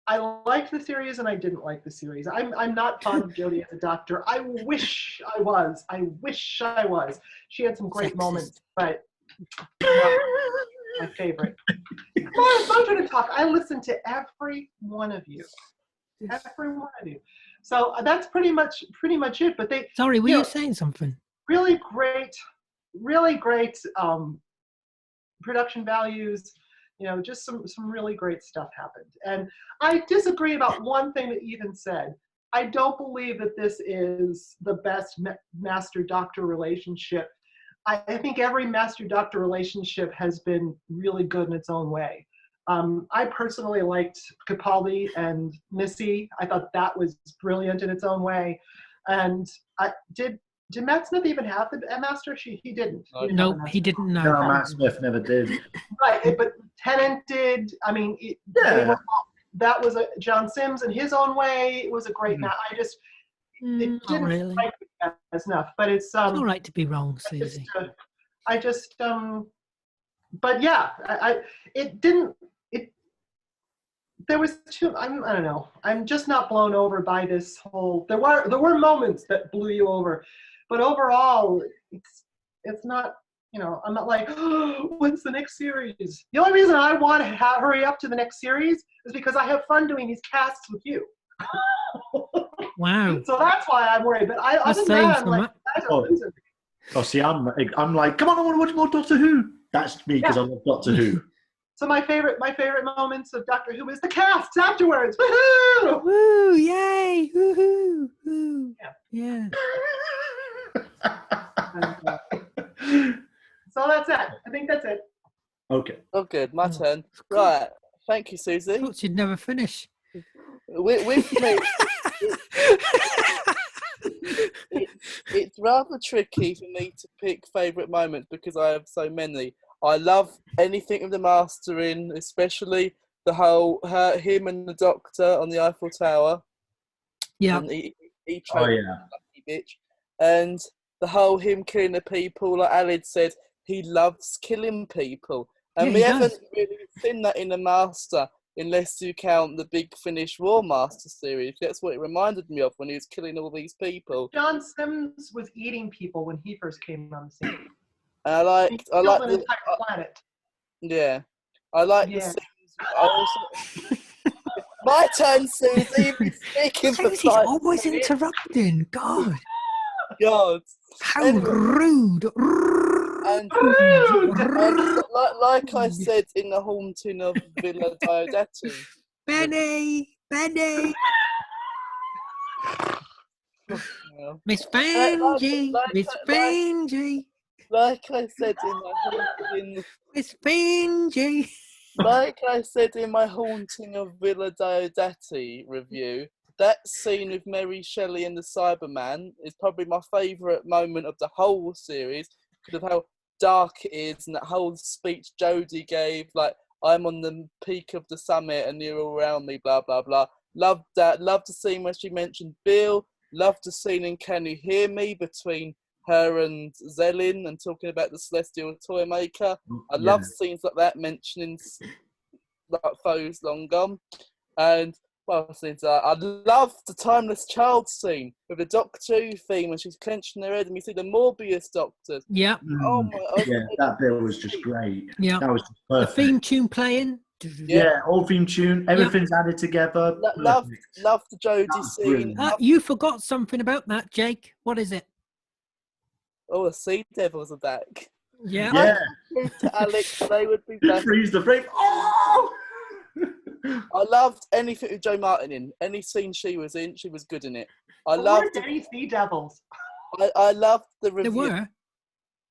I liked the series and I didn't like the series. I'm not fond of Jodie as a doctor. I wish I was. She had some great moments, but not my favorite. My turn to talk. I listened to every one of you. So that's pretty much it. But they Sorry, were you saying something? really great production values. Just some really great stuff happened. And I disagree about one thing that Ethan said. I don't believe that this is the best master-doctor relationship. I think every master-doctor relationship has been really good in its own way. I personally liked Capaldi and Missy. I thought that was brilliant in its own way. And did Matt Smith even have the master? He didn't. No, he didn't know. No, Matt Smith never did. Right, but Tennant did. I mean, that was a John Sims in his own way. It was a great match. It Not didn't really. strike me as enough, but it's It's all right to be wrong, Susie. But yeah, it didn't. There was I don't know. I'm just not blown over by this whole. There were moments that blew you over, But overall, it's not. I'm not like, oh, when's the next series? The only reason I want to hurry up to the next series is because I have fun doing these casts with you. Wow. So that's why I'm worried. But other than that, I'm like, you guys are losing. Oh, see, I'm like, come on, I want to watch more Doctor Who. That's me because I love Doctor Who. So my favorite moments of Doctor Who is the casts afterwards. Woohoo! Woo! Yay! Woohoo! Woo! Yeah. So that's it. I think that's it. Okay. Oh, good. My Oh, turn. good. Right. Thank you, I Susie. thought you'd never finish. With me, it's rather tricky for me to pick favourite moments because I have so many. I love anything with the Master in, especially the whole him and the Doctor on the Eiffel Tower. Yeah. And he Oh, choked yeah. lucky bitch. And the whole him killing the people, like Alid said, he loves killing people. And Yeah, we he haven't does. really seen that in the Master, unless you count the Big Finish War Master series. That's what it reminded me of when he was killing all these people. John Sims was eating people when he first came on the scene. And I like He killed an the entire planet. yeah, I like the Yeah. scenes. I also my turn, Susie. You've been speaking for Susie's 5 always minutes. interrupting. God, God. how Anyway. rude. And like I said in The Haunting of Villa Diodati. Benny. Well, Miss Fangy. like- Miss Fangy. like I said in my haunting, Miss Fangy. like I said in my Haunting of Villa Diodati review, that scene with Mary Shelley and the Cyberman is probably my favourite moment of the whole series because of how dark it is and that whole speech Jodie gave, like, I'm on the peak of the summit and you're all around me, blah, blah, blah. Loved that. Loved the scene when she mentioned Bill. Loved the scene in Can You Hear Me between her and Zellin and talking about the Celestial Toy Maker. I love scenes like that mentioning like foes long gone. And well, scenes I love the Timeless Child scene with the Doctor Who theme when she's clenching her head and you see the Morbius doctors. Yeah. Oh my! Yeah, that bit was just great. Yeah. That was just The perfect. theme tune playing. Yeah, all theme tune. Everything's added together. Love the Jodie That's scene. brilliant. You forgot something about that, Jake. What is it? Oh, the Sea Devils are back. Yeah. Yeah. Prove to Alex they would be back. Freeze the frame. Oh! I loved anything with Joe Martin in. Any scene she was in, she was good in it. I But loved. where's any Sea Devils? I loved the There review. were.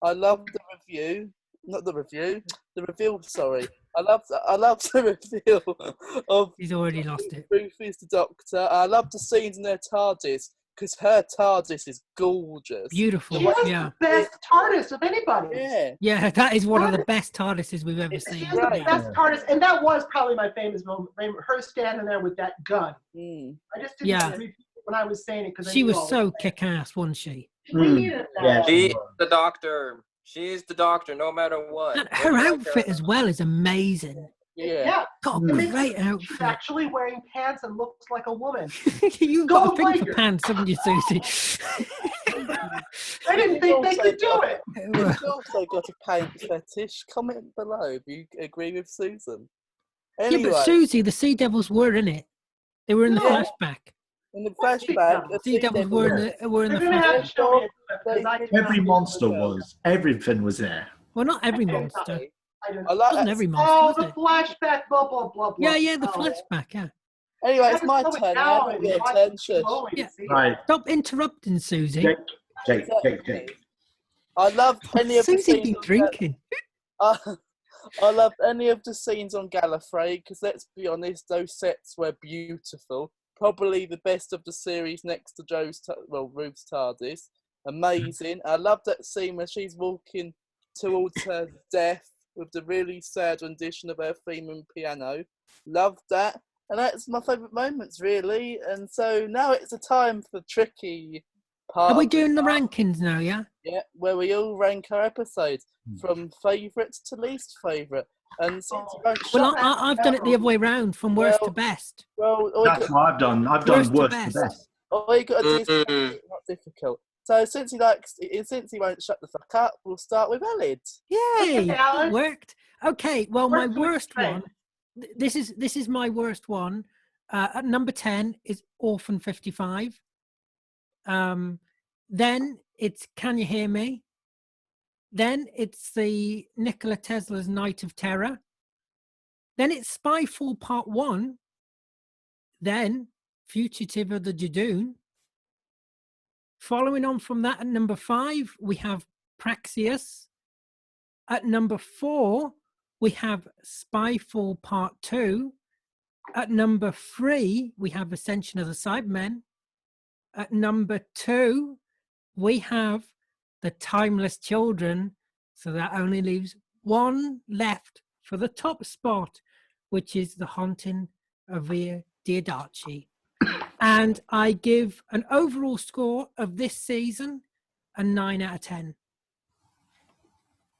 I loved the review. Not the review. The reveal. Sorry. I loved the reveal of He's already lost it. Ruth is the Doctor. I loved the scenes in their TARDIS because her TARDIS is gorgeous. Beautiful. She has Yeah. the best TARDIS of anybody. Yeah. Yeah, that is one of the best TARDISes we've ever She seen. has the best TARDIS, and that was probably my famous moment. Her standing there with that gun. Mm. I just didn't Yeah. repeat it when I was saying it because She was so kick-ass, wasn't she? We needed that. Yeah. She's the Doctor. She's the Doctor, no matter what. And her outfit as well is amazing. Yeah. Got a Mm. great She's outfit. actually wearing pants and looks like a woman. You've got a Go thing for figure. pants, haven't you, Susie? I didn't think they could do it. You've also got a paint fetish. Comment below if you agree with Susan. Yeah, Anyway, but Susie, the Sea Devils were in it. They were in the No. flashback. in the flashback, the Sea Devils were in the They're gonna have flashback. to show me it, 'cause I did Every not- monster was. Everything was there. Well, not every I did monster. not- I didn't- I like Wasn't that. every Oh, monster, the was it? flashback, blah blah blah blah. Yeah, the Oh. flashback, yeah. Anyway, it's I my just turn slow it now. down Not and your watch turn, it shush. slowly to Yeah. see it. Right. Stop interrupting, Susie. Jake. I loved any of the Susie scenes. been on drinking. I loved any of the scenes on Gallifrey because let's be honest, those sets were beautiful. Probably the best of the series next to Ruth's TARDIS. Amazing. I love that scene where she's walking towards her death with the really sad rendition of her theme and piano. Loved that. And that's my favourite moments, really. And so now it's a time for tricky part. Are we of the doing the rankings now, yeah? Yeah, where we all rank our episodes from favourite to least favourite. And since you won't Well, shut I've done it the other way round, from worst to best. well, That's what I've done. I've done Worst to worst to best. best. all you got to do is Mm-mm. make it not difficult. So since he won't shut the fuck up, we'll start with Elid. Yay! Okay, Alan. It worked. Okay, well, my Worked with worst strength. one. This is my worst one. At number 10 is Orphan 55. Then it's Can You Hear Me? Then it's the Nikola Tesla's Night of Terror. Then it's Spyfall Part 1. Then Fugitive of the Judoon. Following on from that, at number 5, we have Praxius. At number 4, we have Spyfall Part 2. At number 3, we have Ascension of the Cybermen. At number 2, we have The Timeless Children. So that only leaves one left for the top spot, which is The Haunting of Via Diadarchi. And I give an overall score of this season a 9 out of 10.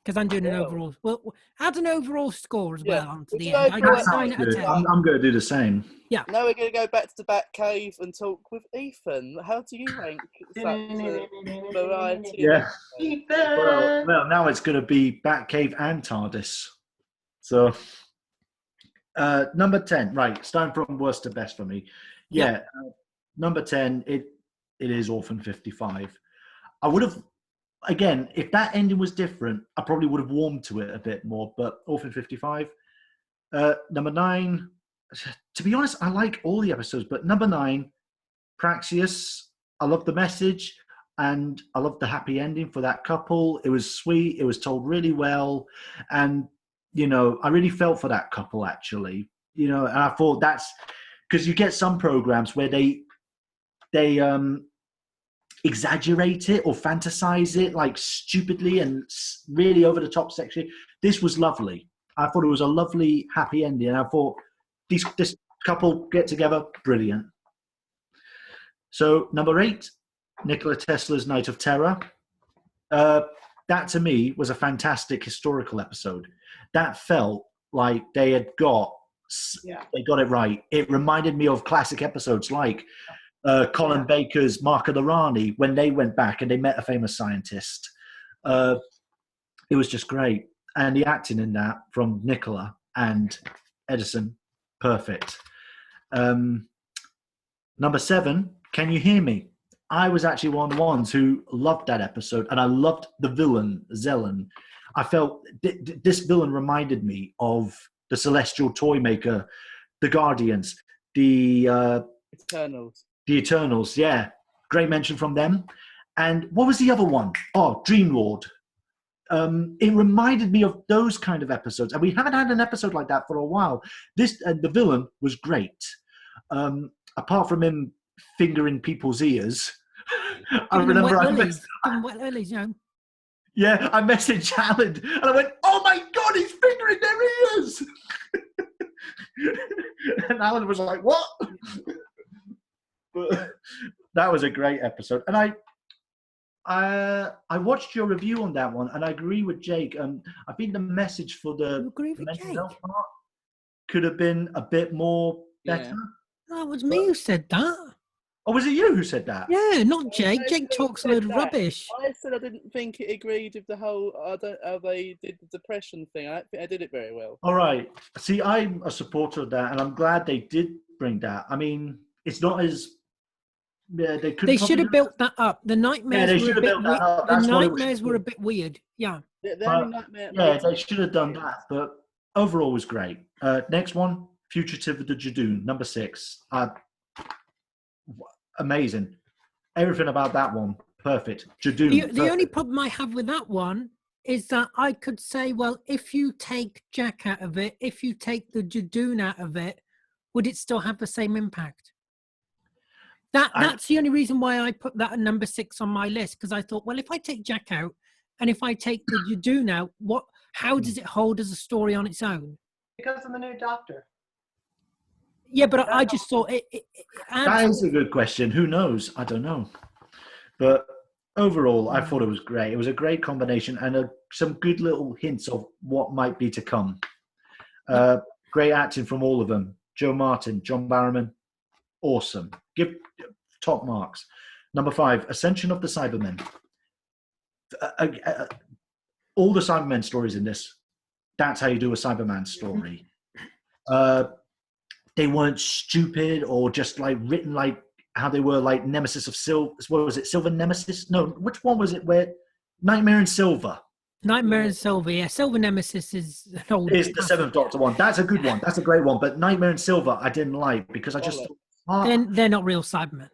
Because I'm doing an overall. Well, add an overall score as well onto the end. I That give sounds 9 out of Good. 10. I'm going to do the same. Now we're going to go back to the Batcave and talk with Ethan. How do you rank such a variety? Yeah. Ethan. Well, now it's going to be Batcave and TARDIS. So, number 10, right? Starting from worst to best for me. Yeah, number 10. It is Orphan 55. I would have, again, if that ending was different, I probably would have warmed to it a bit more. But Orphan 55. Number 9. To be honest, I like all the episodes, but number 9, Praxius. I love the message, and I love the happy ending for that couple. It was sweet. It was told really well, and I really felt for that couple actually. And I thought that's because you get some programs where they exaggerate it or fantasize it like stupidly and really over the top sexually. This was lovely. I thought it was a lovely happy ending, and I thought this couple get together, brilliant. So number 8, Nikola Tesla's Night of Terror. That to me was a fantastic historical episode. That felt like they had got it right. It reminded me of classic episodes like Colin Baker's Mark of the Rani when they went back and they met a famous scientist. It was just great. And the acting in that from Nikola and Edison, perfect. Number 7, Can You Hear Me? I was actually one of the ones who loved that episode, and I loved the villain, Zelen. I felt this villain reminded me of the Celestial Toy Maker, the Guardians, the Eternals, yeah. Great mention from them. And what was the other one? Oh, Dreamlord. It reminded me of those kind of episodes, and we haven't had an episode like that for a while. The villain was great. Apart from him fingering people's ears, I remember I messaged Alan and I went, "Oh my God, he's fingering their ears!" And Alan was like, "What?" But that was a great episode, and I watched your review on that one, and I agree with Jake. I think the message for the mental health part could have been a bit more better. No, it was me who said that. Oh, was it you who said that? Yeah, not Jake. Jake talks a load of rubbish. I said I didn't think it agreed with the whole. I don't how they did the depression thing. I don't think I did it very well. All right. See, I'm a supporter of that, and I'm glad they did bring that. I mean, it's not as they should have built that up. The nightmares were a bit weird. The nightmares were a bit weird. Yeah. They should have done that, but overall was great. Next one, Fugitive of the Judoon, number 6. Amazing. Everything about that one, perfect. Judoon. The only problem I have with that one is that I could say, well, if you take Jack out of it, if you take the Judoon out of it, would it still have the same impact? That's the only reason why I put that at number 6 on my list, because I thought, well, if I take Jack out and if I take the Judoon out, how does it hold as a story on its own? Because of the new Doctor. Yeah, but I just thought it that is a good question. Who knows? I don't know. But overall, I thought it was great. It was a great combination and some good little hints of what might be to come. Great acting from all of them. Joe Martin, John Barrowman, awesome. Give top marks. Number 5, Ascension of the Cybermen. All the Cybermen stories in this, that's how you do a Cyberman story. They weren't stupid or just like written like how they were like Nemesis of Silver. What was it? Silver Nemesis? No, which one was it? Where Nightmare in Silver. Nightmare in Silver, yeah. Silver Nemesis is an old. Is the Seventh Doctor one? That's a good one. That's a great one. But Nightmare in Silver, I didn't like because I just They're not real Cybermen.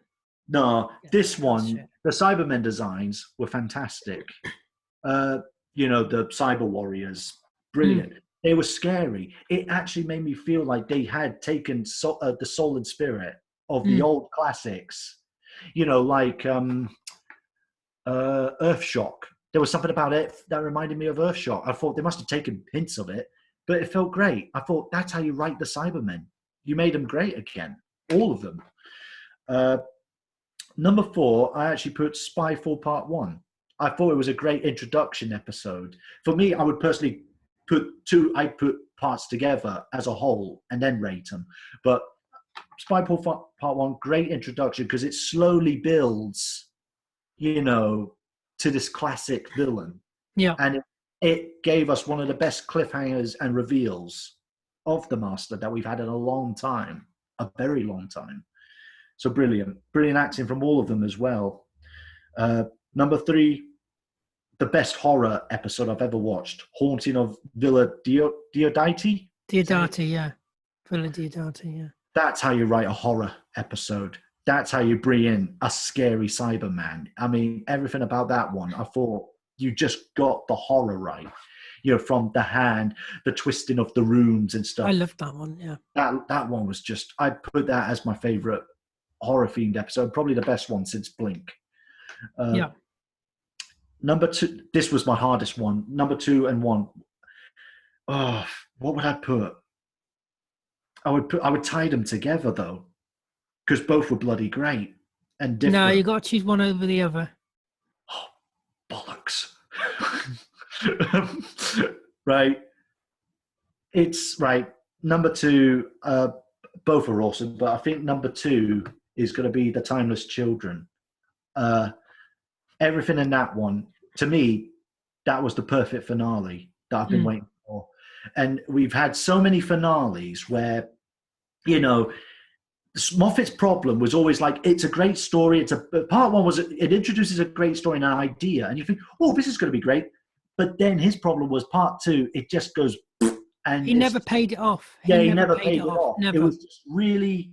No, this one, shit. the Cybermen designs were fantastic. You know, the Cyber Warriors, brilliant. They were scary. It actually made me feel like they had taken the soul and spirit of the old classics. You know, like Earthshock. There was something about it that reminded me of Earthshock. I thought they must have taken hints of it, but it felt great. I thought that's how you write the Cybermen. You made them great again, all of them. Number 4, I actually put Spyfall Part 1. I thought it was a great introduction episode. For me, I would personally put parts together as a whole and then rate them. But Spyfall Part 1, great introduction because it slowly builds, you know, to this classic villain. Yeah. And it gave us one of the best cliffhangers and reveals of the Master that we've had in a long time, a very long time. So brilliant acting from all of them as well. Number 3, the best horror episode I've ever watched, Haunting of Villa Diodati. Diodati, yeah. Villa Diodati, yeah. That's how you write a horror episode. That's how you bring in a scary Cyberman. I mean, everything about that one, I thought you just got the horror right. You know, from the hand, the twisting of the runes and stuff. I loved that one, yeah. That one was just, I'd put that as my favorite horror-themed episode, probably the best one since Blink. Yeah. Number 2, this was my hardest one. Number 2 and 1. Oh, what would I put? I would tie them together though, because both were bloody great and different. No, you got to choose one over the other. Oh, bollocks! Right, it's right. Number 2, both are awesome, but I think number 2 is going to be The Timeless Children. Everything in that one, to me, that was the perfect finale that I've been waiting for. And we've had so many finales where, you know, Moffat's problem was always like, it's a great story. Part 1 was, it introduces a great story and an idea. And you think, oh, this is going to be great. But then his problem was Part 2, it just goes, and he never paid it off. He never paid it off. Never. It was just really,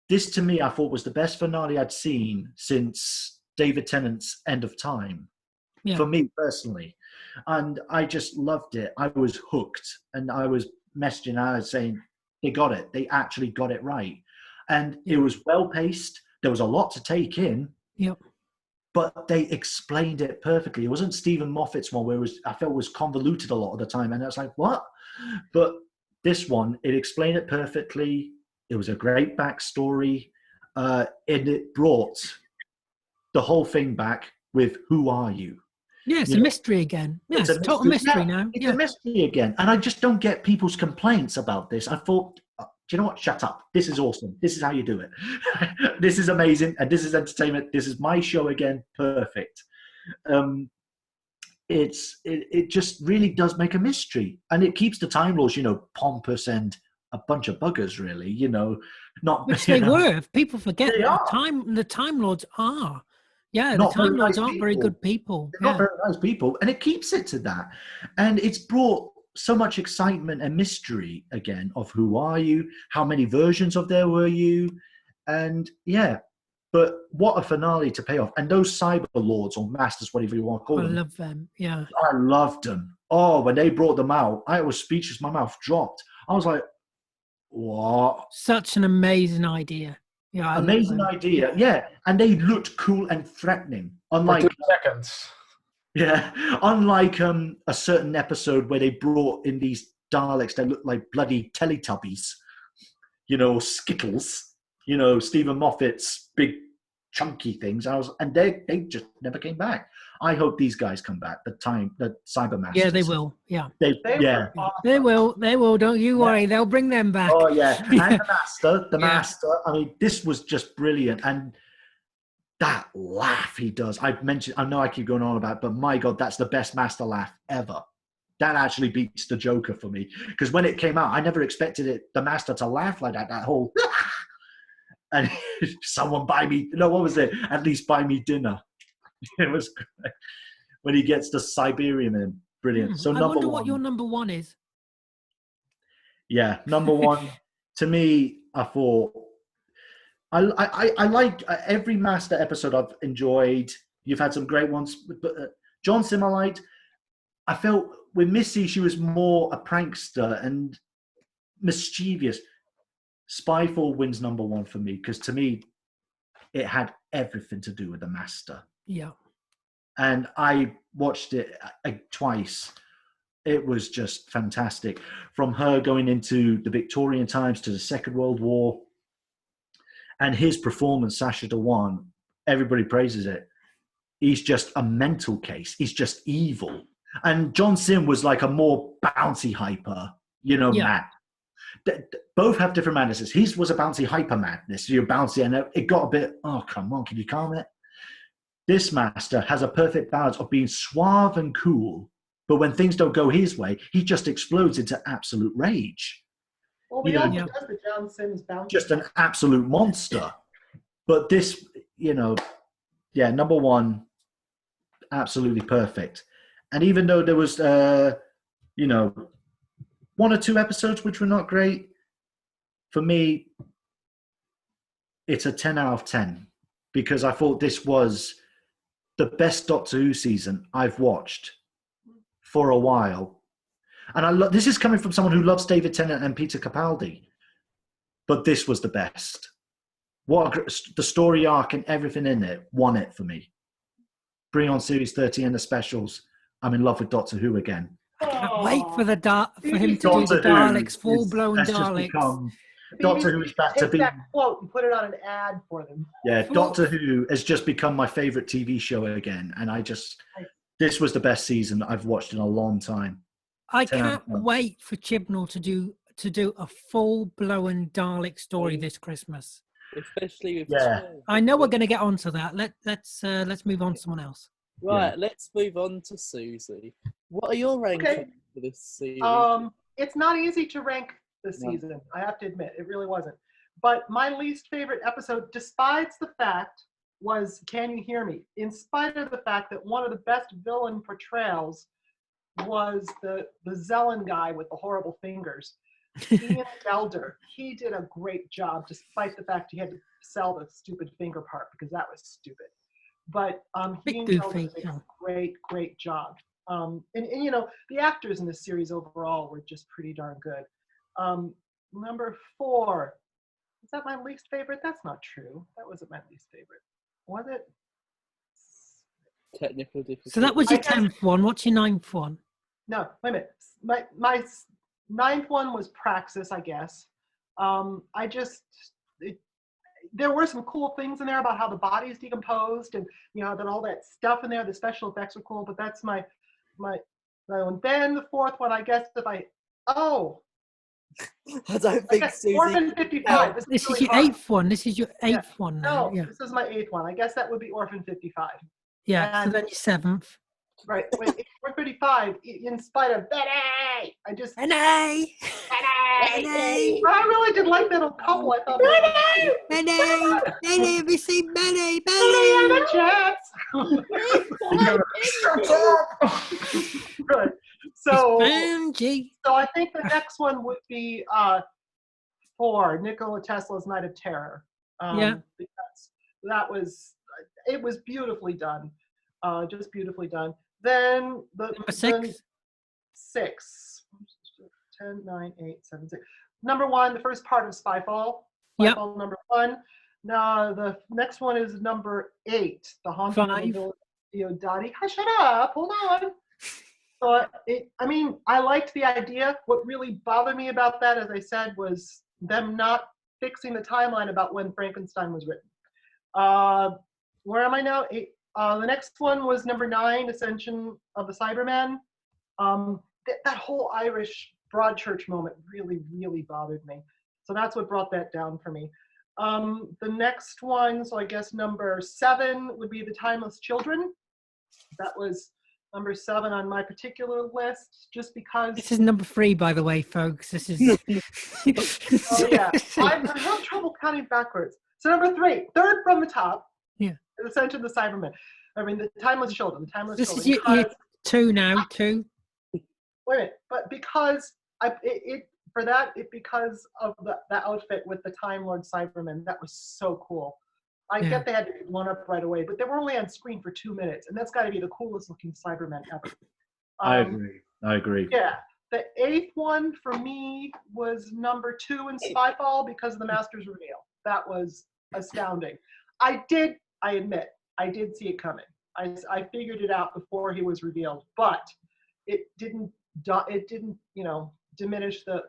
this to me, I thought was the best finale I'd seen since David Tennant's End of Time, for me personally. And I just loved it. I was hooked, and I was messaging out saying, they got it. They actually got it right. And it was well paced. There was a lot to take in. Yep. But they explained it perfectly. It wasn't Stephen Moffat's one where I felt was convoluted a lot of the time. And I was like, what? But this one, it explained it perfectly. It was a great backstory. And it brought the whole thing back with who are you? Yeah, it's a mystery again. Yeah, it's a total mystery now. It's a mystery again. And I just don't get people's complaints about this. I thought, do you know what? Shut up. This is awesome. This is how you do it. This is amazing. And this is entertainment. This is my show again. Perfect. It just really does make a mystery. And it keeps the Time Lords, you know, pompous and a bunch of buggers, really, you know. Which they were. If people forget the Time Lords are. Yeah, the Time Lords aren't very good people. They're not very nice people. And it keeps it to that. And it's brought so much excitement and mystery again of who are you, how many versions of there were you. And yeah, but what a finale to pay off. And those Cyber Lords or Masters, whatever you want to call them. I love them, yeah. I loved them. Oh, when they brought them out, I was speechless. My mouth dropped. I was like, what? Such an amazing idea. Yeah, amazing idea. Yeah, and they looked cool and threatening. Unlike 2 seconds. Yeah, unlike a certain episode where they brought in these Daleks that looked like bloody Teletubbies, you know, Skittles, you know, Stephen Moffat's big chunky things. And they just never came back. I hope these guys come back. The Cybermasters. Yeah, they will. Yeah, they will. They will. Don't you worry. They'll bring them back. Oh yeah, and the Master. I mean, this was just brilliant, and that laugh he does. I know I keep going on about it, but my God, that's the best Master laugh ever. That actually beats the Joker for me. Because when it came out, I never expected the Master to laugh like that whole, and someone buy me, no, what was it? At least buy me dinner. It was great. When he gets the Siberian in. Brilliant. So I wonder what your number one is. Yeah, number one, to me, I thought, I like every Master episode I've enjoyed. You've had some great ones. But John Simmerlight, I felt with Missy, she was more a prankster and mischievous. Spyfall wins number one for me because to me, it had everything to do with the Master. Yeah. And I watched it twice. It was just fantastic. From her going into the Victorian times to the Second World War, and his performance, Sacha Dhawan, everybody praises it. He's just a mental case. He's just evil. And John Sim was like a more bouncy hyper, mad. Both have different madnesses. His was a bouncy hyper madness. You're bouncy, and it got a bit, oh, come on, can you calm it? This Master has a perfect balance of being suave and cool, but when things don't go his way, he just explodes into absolute rage. Well, we all know that John Sim's bouncy. Just an absolute monster. But this, number one, absolutely perfect. And even though there was, one or two episodes which were not great, for me, it's a 10 out of 10 because I thought this was the best Doctor Who season I've watched for a while. And this is coming from someone who loves David Tennant and Peter Capaldi, but this was the best. The story arc and everything in it won it for me. Bring on Series 30 and the specials. I'm in love with Doctor Who again. I can't wait for him to do the Daleks, full-blown Daleks. Doctor Who is back to being... that quote and put it on an ad for them. Yeah, Doctor Who has just become my favourite TV show again. And this was the best season I've watched in a long time. I can't wait for Chibnall to do a full-blown Dalek story this Christmas. Especially with I know we're going to get onto that. Let's move on to someone else. Right, let's move on to Susie. What are your rankings for this series? It's not easy to rank this season, I have to admit. It really wasn't. But my least favorite episode, despite the fact, was Can You Hear Me? In spite of the fact that one of the best villain portrayals was the Zelen guy with the horrible fingers. Ian Gelder, he did a great job, despite the fact he had to sell the stupid finger part because that was stupid. But Ian Gelder did a great job. And the actors in this series overall were just pretty darn good. Number 4, is that my least favorite? That's not true. That wasn't my least favorite. Was it? Technical difficulty. So that was your 10th one. What's your 9th one? No, wait a minute. My 9th one was Praxis, I guess. There were some cool things in there about how the body is decomposed and, that all that stuff in there, the special effects were cool, but that's my one. Then the 4th one, I guess I don't think Susie... Orphan 55. This is your 8th one. This is your 8th one now. No, this is my 8th one. I guess that would be Orphan 55. Yeah, so then your 7th. Right. Orphan 55, in spite of Betty, Benny! I really did like that little couple. I thought, Benny, have you seen Benny? Benny and the Jets. Shut up! Right. So I think the next one would be 4, Nikola Tesla's Night of Terror. Because it was beautifully done. Just beautifully done. Then number 6. 6. 10, 9, 8, 7, 6. Number 1, the first part of Spyfall. Yep. Spyfall number 1. Now the next one is number 8, The Haunting of the Village of Diodati. Shut up! Hold on. So I liked the idea. What really bothered me about that, as I said, was them not fixing the timeline about when Frankenstein was written. Where am I now? 8. The next one was number 9, Ascension of the Cybermen. That whole Irish Broadchurch moment really, really bothered me. So that's what brought that down for me. The next one, so I guess number 7 would be The Timeless Children. That was number 7 on my particular list, just because. This is number 3, by the way, folks. This is. Oh yeah, I have trouble counting backwards. So number 3, third from the top. Yeah. Ascension of the Cybermen. I mean, The Timeless Children. The Timeless This Children. is your 2 now. 2. Wait a minute, but because because of the outfit with the Time Lord Cybermen, that was so cool. I get they had to blown up right away, but they were only on screen for 2 minutes, and that's got to be the coolest looking Cybermen ever. I agree. Yeah. The 8th one for me was number 2 in Skyfall because of the Master's reveal. That was astounding. I admit, I did see it coming. I figured it out before he was revealed, but it didn't diminish the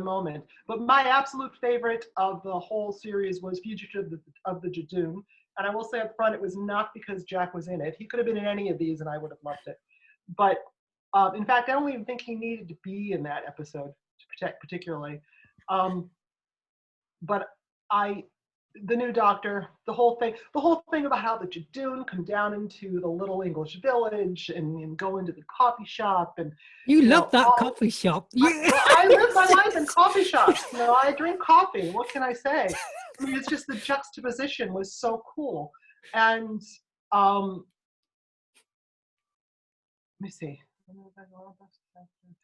moment. But my absolute favorite of the whole series was Fugitive of the Jadoon. And I will say up front, it was not because Jack was in it. He could have been in any of these and I would have loved it. But in fact, I don't even think he needed to be in that episode to protect particularly. But the new Doctor, the whole thing about how the Jadoon come down into the little English village and go into the coffee shop and you love that coffee shop. Yeah. I live my life in coffee shops. I drink coffee. What can I say? I mean, it's just the juxtaposition was so cool. And let me see.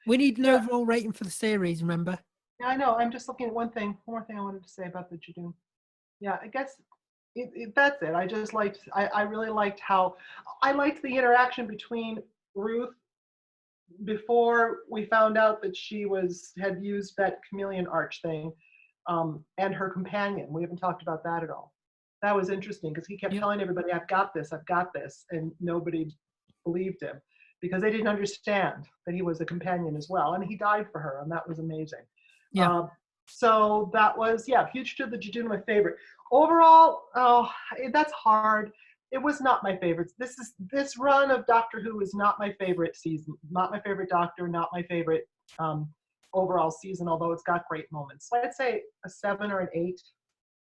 We need an overall rating for the series, remember? Yeah, I know. I'm just looking at one more thing I wanted to say about the Jadoon. Yeah, I guess that's it. I really liked the interaction between Ruth before we found out that she had used that chameleon arch thing, and her companion. We haven't talked about that at all. That was interesting because he kept telling everybody, I've got this, and nobody believed him because they didn't understand that he was a companion as well. And he died for her, and that was amazing. Yeah. So that was, Fugitive of the Jadoon, my favorite. Overall, that's hard. It was not my favorite. This run of Doctor Who is not my favorite season. Not my favorite Doctor, not my favorite overall season, although it's got great moments. So I'd say a 7 or an 8.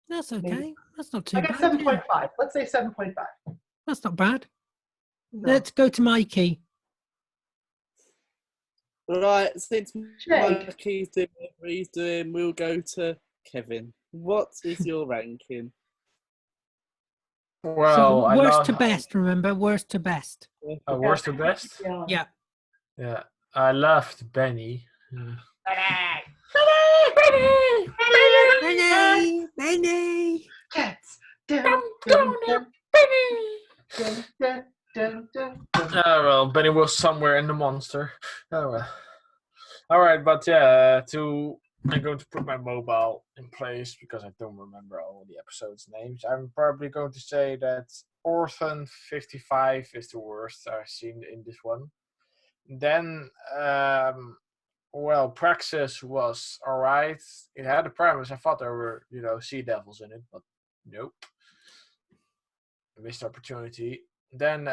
That's okay. Maybe. That's not too bad. I got 7.5. Let's say 7.5. That's not bad. No. Let's go to Mikey. Right, since Jake. Mikey's doing what he's doing, we'll go to Kevin. What is your ranking? Well, so worst to best, remember? Worst to best. Worst to best? Yeah. Yeah. I loved Benny. Benny! Cats. Dun, dun, dun, dun, dun, dun, dun. Oh, well, Benny was somewhere in the monster. Oh, well. All right, but I'm going to put my mobile in place because I don't remember all the episodes' names. I'm probably going to say that Orphan 55 is the worst I've seen in this one. Then, Praxis was all right. It had a premise. I thought there were, sea devils in it, but nope. Missed opportunity. Then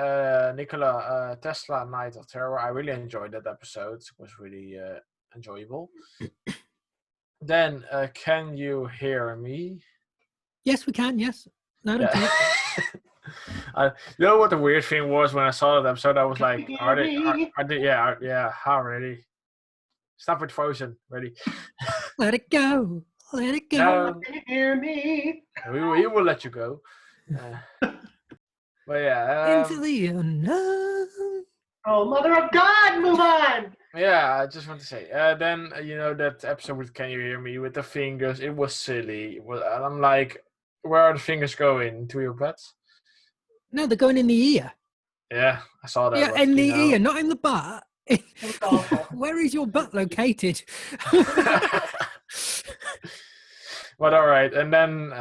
Nikola Tesla Night of Terror. I really enjoyed that episode. It was really enjoyable. Then Can You Hear Me? Yes, we can. Yes. No, don't care. You know what the weird thing was when I saw that episode? I was like, are they? How ready? Stop with Frozen. Ready? Let it go. Let it go. No, Can you hear me? we will let you go. But yeah. Into the unknown. Oh, Mother of God, move on! Yeah, I just want to say. Then that episode with Can You Hear Me with the fingers? It was silly. And I'm like, where are the fingers going? To your butts? No, they're going in the ear. Yeah, I saw that. Yeah, in the ear, not in the butt. Where is your butt located? But all right, and then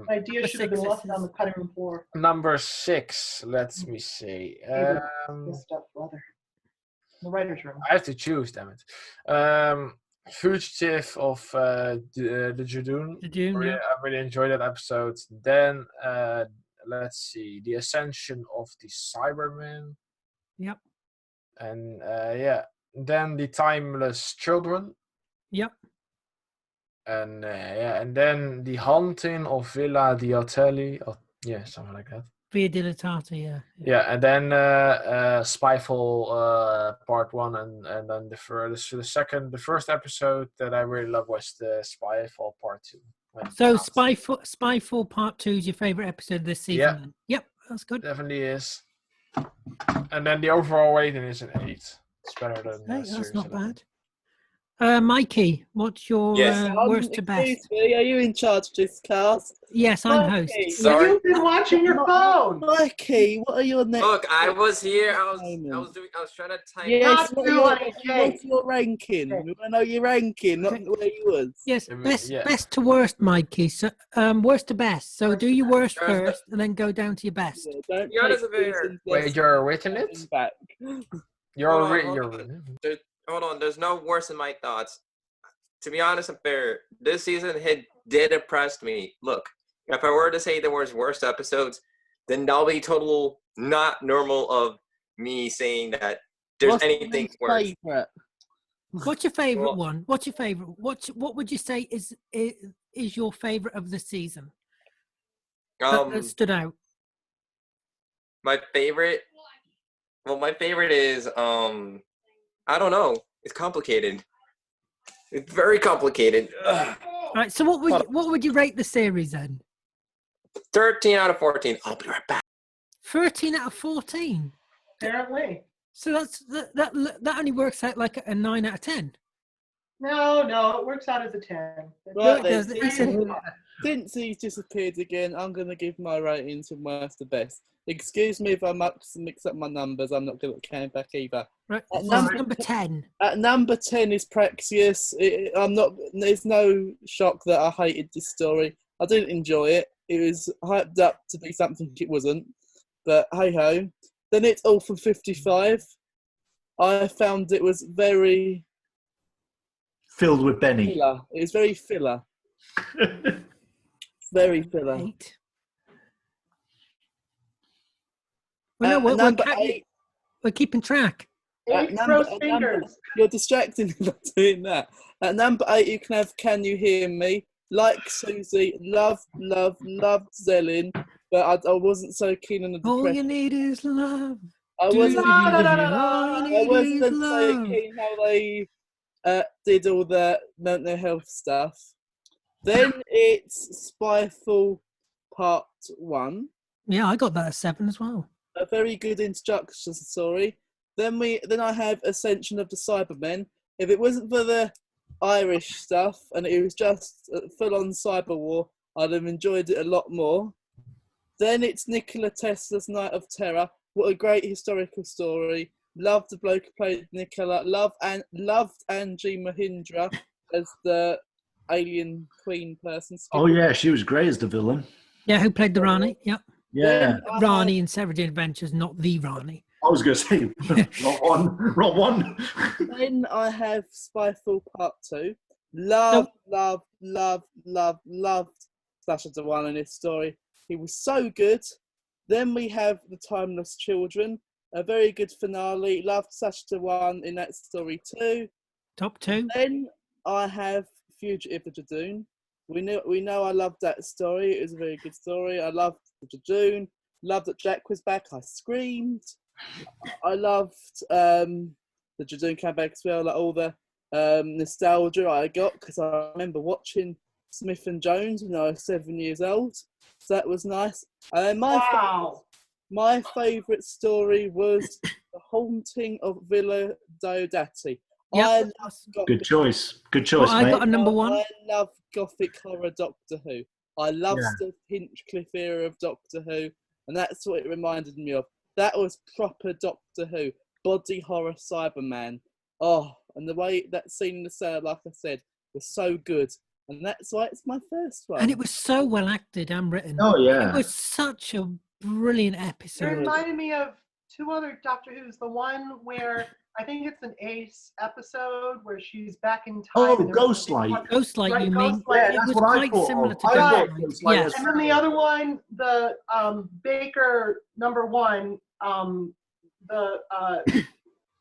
Idea should have been left on the cutting room floor. number 6. Let me see. Messed up, brother. The writer's room. I have to choose, damn it. Fugitive of the Jadoon. I really enjoyed that episode. Then let's see, The Ascension of the Cybermen. Yep. And then The Timeless Children. Yep. And and then the haunting of Villa Diatelli, something like that. Via Dilettata, yeah. Yeah, and then Spyfall part 1, and then the first episode that I really loved was the Spyfall part 2. So Spyfall Part 2 is your favorite episode this season? Yeah. Then? Yep, that's good. Definitely is. And then the overall rating is an 8. It's better than Hey, that's series not 11. bad. Mikey, what's your Yes. worst to best? Excuse me, are you in charge of this cast? Yes, I'm host. Mikey, Sorry. You've been watching your phone. Mikey, what are your next? Look, I was here. I was moment? trying to type. Yes, Not you, honey, Jake. what's your ranking? We want to know your ranking, not where you was. Yes, Yeah. best to worst, Mikey. So, worst to best. So do your worst There's first, and then go down to your best. Yeah, don't Yeah, take that's fair. reasons Wait, less you're written it? than back. Hold on. There's no worse in my thoughts. To be honest and fair, this season did impress me. Look, if I were to say there was worst episodes, then that'll be total not normal of me saying that there's What's your anything least worse. favourite? What's your favorite Well- one? What's your favorite? What would you say is your favorite of the season that stood out? My favorite. Well, my favorite is I don't know. It's complicated. It's very complicated. Ugh. All right. So what would you rate the series then? 13 out of 14. I'll be right back. 13 out of 14. Apparently. So that only works out like a 9 out of 10. No, it works out as a 10. Right it then, does. since he's disappeared again, I'm going to give my ratings from worst to best. Excuse me if I mix up my numbers. I'm not good at counting back either. Right. At Number 10. At number 10 is Praxius. There's no shock that I hated this story. I didn't enjoy it. It was hyped up to be something it wasn't. But hey ho. Then it's all for 55. I found it was very Filled with Benny. filler. It was very filler. Very filler. 8. Well, no, At number 8. we're keeping track. At 8 number- gross at number- fingers. You're distracting me by doing that. At number 8, you can have Can You Hear Me? Like Susie, loved Zellin, but I wasn't so keen on the All you depression. need is love. I wasn't, No, no, no, no, All no. you I need wasn't is so love. keen how they did all the mental health stuff. Then it's Spyfall Part 1. Yeah, I got that at 7 as well. A very good introduction story. Then I have Ascension of the Cybermen. If it wasn't for the Irish stuff and it was just full-on cyber war, I'd have enjoyed it a lot more. Then it's Nikola Tesla's Night of Terror. What a great historical story. Loved the bloke who played Nikola. Loved Angie Mahindra as the alien queen person. Oh yeah, she was great as the villain. Yeah, who played the Rani? Yep. Yeah, Then I Rani in Savage Adventures, not the Rani. I was going to say wrong one. Then I have Spyfall Part 2. Loved Slasher Dewan in his story. He was so good. Then we have The Timeless Children. A very good finale. Loved Slasher Dewan in that story too. Top 2. Then I have Fugitive of Jadoon. We know I loved that story. It was a very good story. I loved the Jadoon. Loved that Jack was back. I screamed. I loved the Jadoon came back as well. Like all the nostalgia I got because I remember watching Smith and Jones when I was 7 years old. So that was nice. And Wow. my favourite story was The Haunting of Villa Diodati. Yep. Good choice. Good choice, Well, I mate. got a number 1. I love gothic horror Doctor Who. I love Yeah. the Hinchcliffe era of Doctor Who, and that's what it reminded me of. That was proper Doctor Who, body horror Cyberman. Oh, and the way that scene in the cell, like I said, was so good, and that's why it's my first one. And it was so well acted and written. Oh yeah. It was such a brilliant It episode. reminded me of 2 other Doctor Who's. The one where I think it's an Ace episode where she's back in time. Oh, and Ghostlight. Ghostlight, Right, you mean? Ghostlight. Yeah, It that's was what I quite thought similar of. to I thought Ghostlight. Ghostlight Yes. was- And then the other one, the Baker number 1,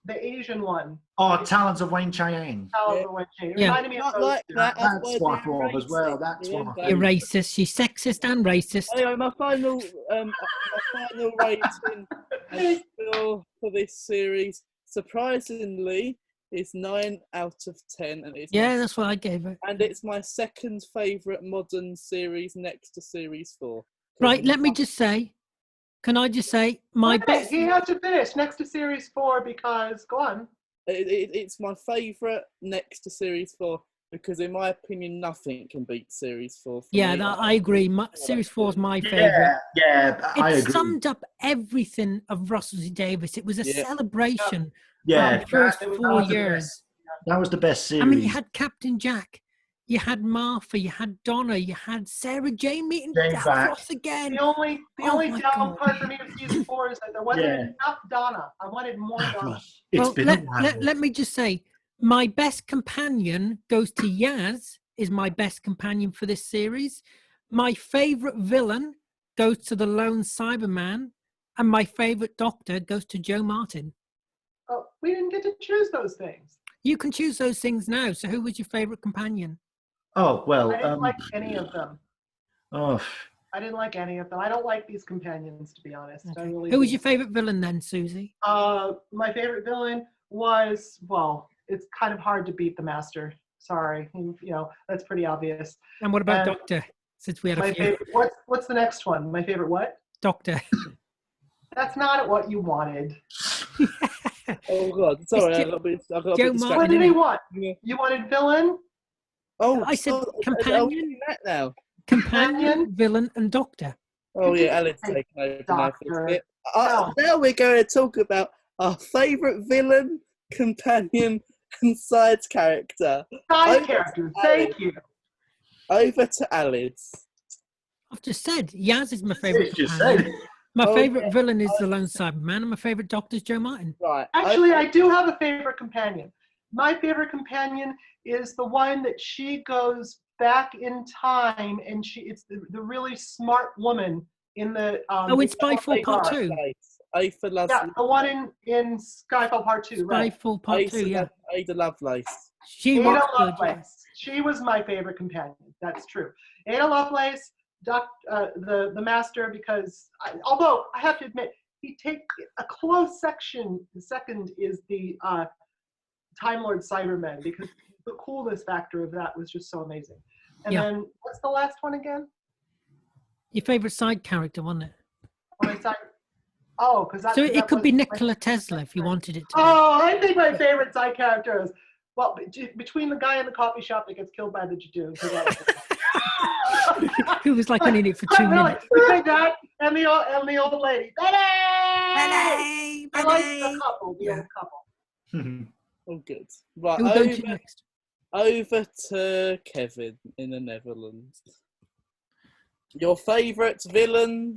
the Asian one. Oh, Talons of Wayne Chiang. Talons Yeah. of Wayne Chiang. It Yeah. reminded me of Not those like two. that. That's what I thought of as well. That's one of my You're favourites. racist. She's sexist and racist. Anyway, my final rating for this series, surprisingly, is 9 out of 10, and Yeah, that's what I gave her. and it's my second favourite modern series next to Series 4. Right, let me just say, can I just say, my best... He has to finish next to Series 4 because, go on. It's my favourite next to Series 4 because, in my opinion, nothing can beat Series 4. Yeah, me. I agree. Series 4 is my favourite. Yeah, I It agree. summed up everything of Russell T Davies. It was a celebration Yeah, of the first that was 4 awesome. years. that was the best series. I mean, you had Captain Jack, you had Martha, you had Donna, you had Sarah Jane meeting Jane back. Ross again. The only Oh my down God. part for me of season 4 is that there wasn't enough Donna. I wanted more Donna. It's Well, been a while. let me just say, my best companion goes to Yaz, is my best companion for this series. My favourite villain goes to the lone Cyberman, and my favourite Doctor goes to Joe Martin. Oh, we didn't get to choose those things. You can choose those things now. So who was your favourite companion? Oh, well. I didn't like any of them. Oh, I didn't like any of them. I don't like these companions, to be honest. I Okay. really Who was didn't. your favourite villain then, Susie? My favorite villain was, well, it's kind of hard to beat the Master. Sorry, that's pretty obvious. And what about And Doctor? Since we had My a few. favorite. What's the next one? My favorite what? Doctor. That's not what you wanted. Oh God, sorry, I It's got a bit Joe distracted. What did he want? Yeah. You wanted villain, Oh, I said oh, companion. I'm doing that now. Companion, villain, and Doctor. Oh You yeah, did Alan's say taking over now for Doctor. a bit. No. Now we're going to talk about our favourite villain, companion, and side character. Side Over character. to Thank Alice. you. Over to Alice. I've just said Yaz is my favourite it's just companion. said. My Oh, favourite yeah. villain is the Lone Cyberman, and my favourite Doctor is Joe Martin. Right. Actually, I do have a favorite companion. My favorite companion is the one that she goes back in time, and it's the really smart woman in the In Spyfall Part 2. A for Lovelace. Yeah, the one in Skyfall Part 2, right? Spyfall Part 2, yeah. Ada Lovelace. She was Ada good, yeah. Lovelace. She was my favorite companion. That's true. Ada Lovelace, the Master, because although I have to admit, he take a close section. The second is the Time Lord Cybermen, because the coolness factor of that was just so amazing. And Yeah. then what's the last one again? Your favourite side character, wasn't it? On my side. Oh, because that. So that it could be was- Nikola Tesla if you wanted it to be. Oh, I think my favorite side character is, well, between the guy in the coffee shop that gets killed by the Jadoon. Who was like only in it for 2 minutes. Between that and the old lady. Betty! I like the couple, the old couple. Oh, good. Right. Who will go to next? Over to Kevin in the Netherlands. Your favourite villain,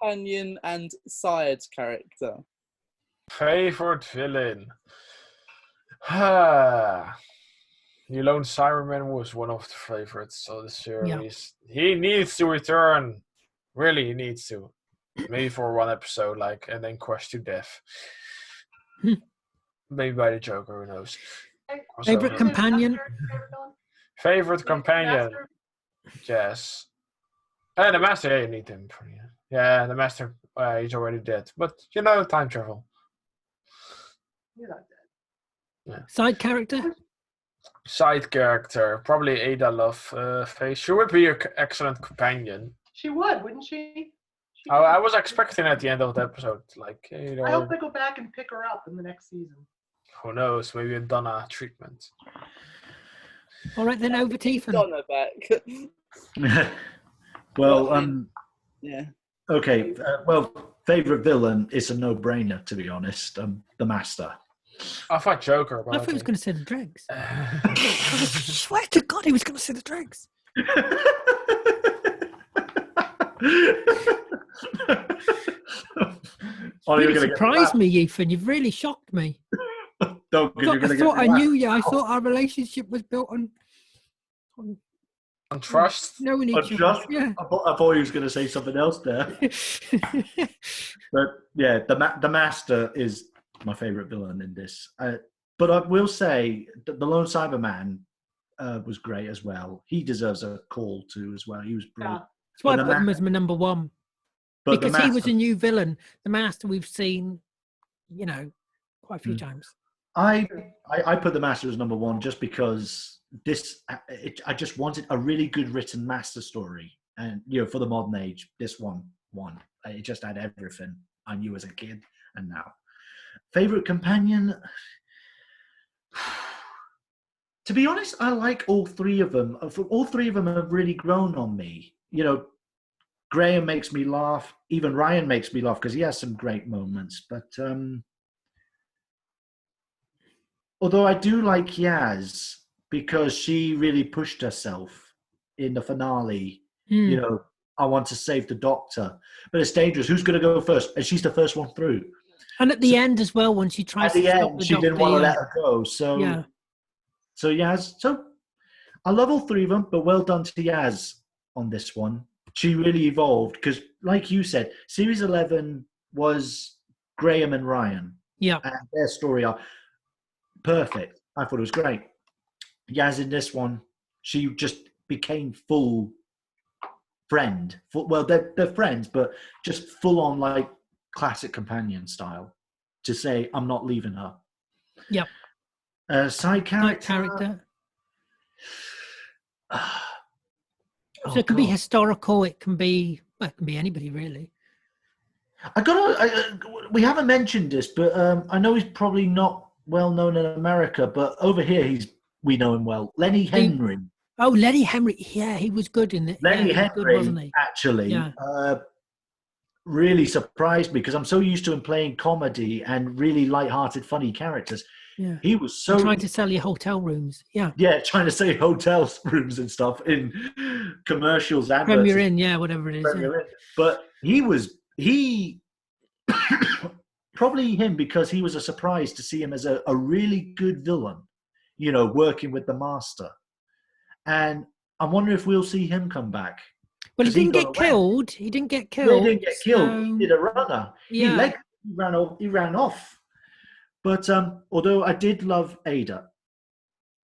companion, and side character. Favorite villain. The Lone Cyberman was one of the favorites of the series. He needs to return. Really, he needs to. Maybe for one episode, and then crushed to death. Maybe by the Joker, who knows. Favorite companion? Favorite companion? Yes. And the Master, yeah, you need him. Yeah, the Master, he's already dead. But, time travel. You're not dead. Yeah. Side character? Side character, probably Ada Lovelace. She would be an excellent companion. She would, wouldn't she? I was expecting at the end of the episode, I hope they go back and pick her up in the next season. Who knows? Maybe a Donna treatment. All right, then over to Ethan. Donna back. Well, Yeah. okay. Favorite villain is a no-brainer, to be honest. The Master. I thought Joker. But I thought he was going to say the dregs. I swear to God, he was going to say the dregs. You're You surprised me, Ethan. You've really shocked me. I thought I knew you. I thought our relationship was built on trust. knowing each other. Trust? Yeah. I thought he was going to say something else there. But yeah, the Master is my favorite villain in this. But I will say that the Lone Cyberman was great as well. He deserves a call too as well. He was brilliant. That's why I But put him as my number one. But Because he was a new villain. The Master we've seen, quite a few times. I put the Master as number one just because I just wanted a really good written Master story, and for the modern age, this one won. It just had everything I knew as a kid, and now favorite companion. To be honest, I like all three of them. All three of them have really grown on me. Graham makes me laugh. Even Ryan makes me laugh because he has some great moments. But although I do like Yaz because she really pushed herself in the finale. I want to save the Doctor, but it's dangerous. Who's going to go first? And she's the first one through. And at the end as well, when she tries to stop the she Doctor, didn't want to let her go. So Yaz. So I love all three of them, but well done to Yaz on this one. She really evolved because, like you said, Series 11 was Graham and Ryan. Yeah. And their story are perfect. I thought it was great. Yaz in this one, she just became full friend. Well, they're friends, but just full on like classic companion style to say, I'm not leaving her. Yep. Side character. So it can be historical. It can be anybody really. We haven't mentioned this, but I know he's probably not well known in America, but over here we know him well. Lenny Henry. Oh, Lenny Henry. Yeah, he was good in it. Lenny Henry, good, wasn't he? Actually, really surprised me because I'm so used to him playing comedy and really light-hearted, funny characters. Yeah, he was so trying to sell you hotel rooms. Yeah, trying to sell hotel rooms and stuff in commercials, adverts, Premier Inn, whatever it is. But he probably him because he was a surprise to see him as a really good villain, working with the Master. And I wonder if we'll see him come back. Well, he didn't get killed. He didn't get killed. Yeah, he didn't get killed. He did a runner. Yeah. He ran off. But although I did love Ada.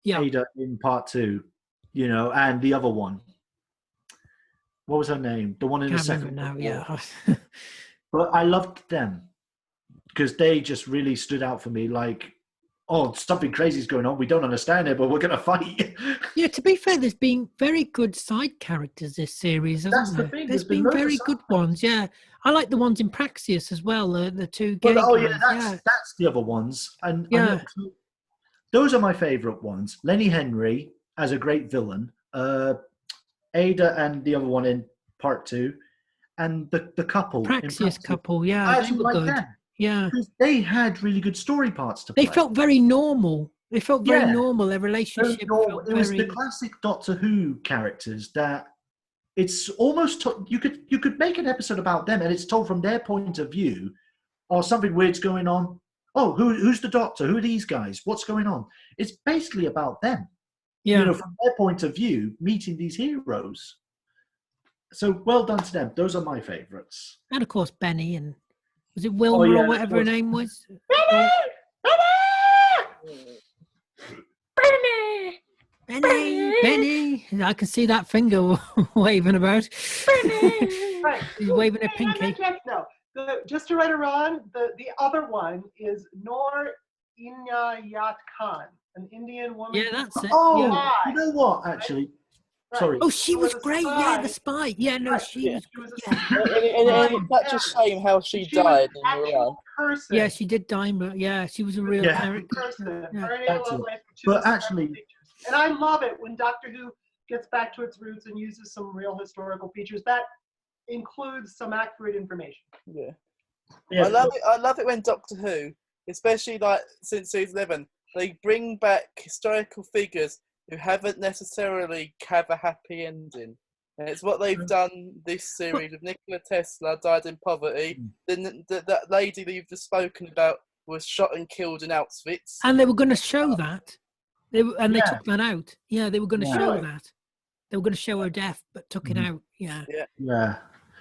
Yeah. Ada in part 2, and the other one. What was her name? The one in the second. Now, yeah. But I loved them because they just really stood out for me. Like, something crazy is going on. We don't understand it, but we're going to fight. Yeah, to be fair, there's been very good side characters this series, hasn't there? The thing. There's been very good ones, yeah. I like the ones in Praxeus as well, the two gay guys. That's the other ones. And those are my favourite ones. Lenny Henry as a great villain, Ada and the other one in part 2, and the couple. Praxeus couple, they were good. Them. Yeah, because they had really good story parts to play. They felt very normal. They felt very normal. Their relationship. It was the classic Doctor Who characters that it's almost you could make an episode about them and it's told from their point of view, or something weird's going on. Oh, who's the Doctor? Who are these guys? What's going on? It's basically about them. Yeah, from their point of view, meeting these heroes. So well done to them. Those are my favourites. And of course, Benny and. Was it Wilma or whatever her name was? Benny. I can see that finger waving about. Right. He's waving a pinky. No. Just to write it wrong, the other one is Noor Inayat Khan, an Indian woman. Yeah, that's it. Oh, you know what? Actually, sorry. Oh, she was great. Yeah, the spy. Yeah, no, she was. And that's just shame how she died in real life. Yeah, she did die, but she was a real character. But actually, and I love it when Doctor Who gets back to its roots and uses some real historical features that includes some accurate information. Yeah. I love it when Doctor Who, especially like since season 11, they bring back historical figures who haven't necessarily have a happy ending. And it's what they've done this series with Nikola Tesla died in poverty. Then that lady that you've just spoken about was shot and killed in Auschwitz. And they were going to show that. They took that out. Yeah, they were going to show that. They were going to show her death, but took it out. Yeah. Yeah.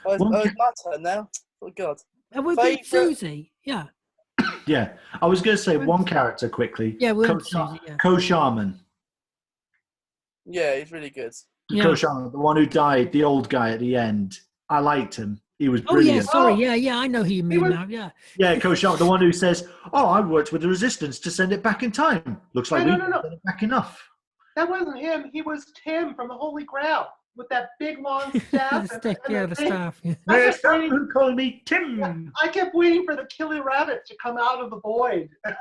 Oh, it's my turn now. Oh, God. And we've been Susie. Yeah. Yeah, I was going to say one character quickly. Yeah, we went to Susie, yeah. Ko Sharman. Yeah, he's really good. Yeah. Ko Sharman, the one who died, the old guy at the end. I liked him. He was Oh, yeah, brilliant. sorry. Yeah, I know who you mean now. Yeah. Yeah, Ko Sharman, the one who says, "Oh, I worked with the Resistance to send it back in time. Looks like we didn't send it back enough." That wasn't him. He was Tim from the Holy Grail with that big long staff. The stick, the staff. Yeah. There's someone calling me Tim. Yeah, I kept waiting for the killer rabbit to come out of the void and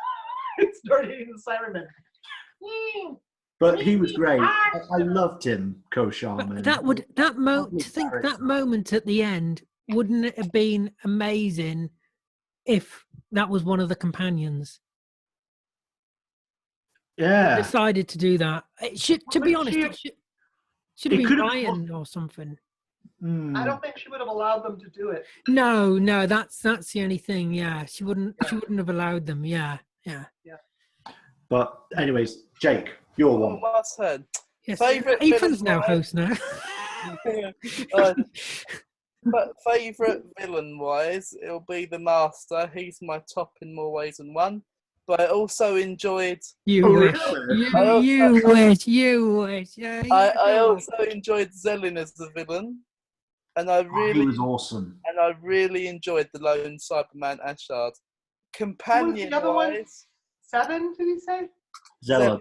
start hitting the Cybermen. But he was great. I loved him, Ko Sharman. That moment at the end, wouldn't it have been amazing if that was one of the companions? Yeah. Decided to do that. It should, to be honest, it should have been Ryan or something. I don't think she would have allowed them to do it. No, that's the only thing. Yeah, she wouldn't have allowed them. Yeah. But anyways, Jake, your one. Last turn. Yes, Favourite Ethan's villain now wise? host now. But favourite villain wise, it'll be the Master. He's my top in more ways than one. But I also enjoyed. You Oh, wish. really? You wish. Yeah, I also enjoyed Zellin as the villain, and He was awesome. And I really enjoyed the lone Cyberman Ashard. Companion wise, 7? Did he say? Zella.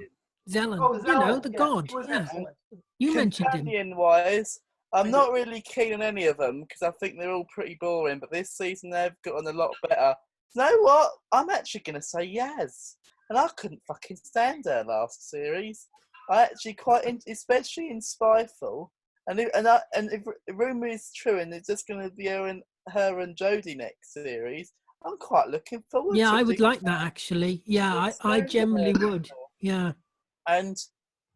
Zellin. Oh, You know, Zellin, the yeah, god. he was Yeah. excellent. You mentioned him. companion wise, I'm not really keen on any of them because I think they're all pretty boring. But this season they've gotten a lot better. You know what? I'm actually going to say Yaz. And I couldn't fucking stand her last series. I actually especially in Spyfall. And if rumour is true and it's just going to be her and Jodie next series, I'm quite looking forward to it. Yeah, I would like that actually. Yeah, I generally would. Yeah. And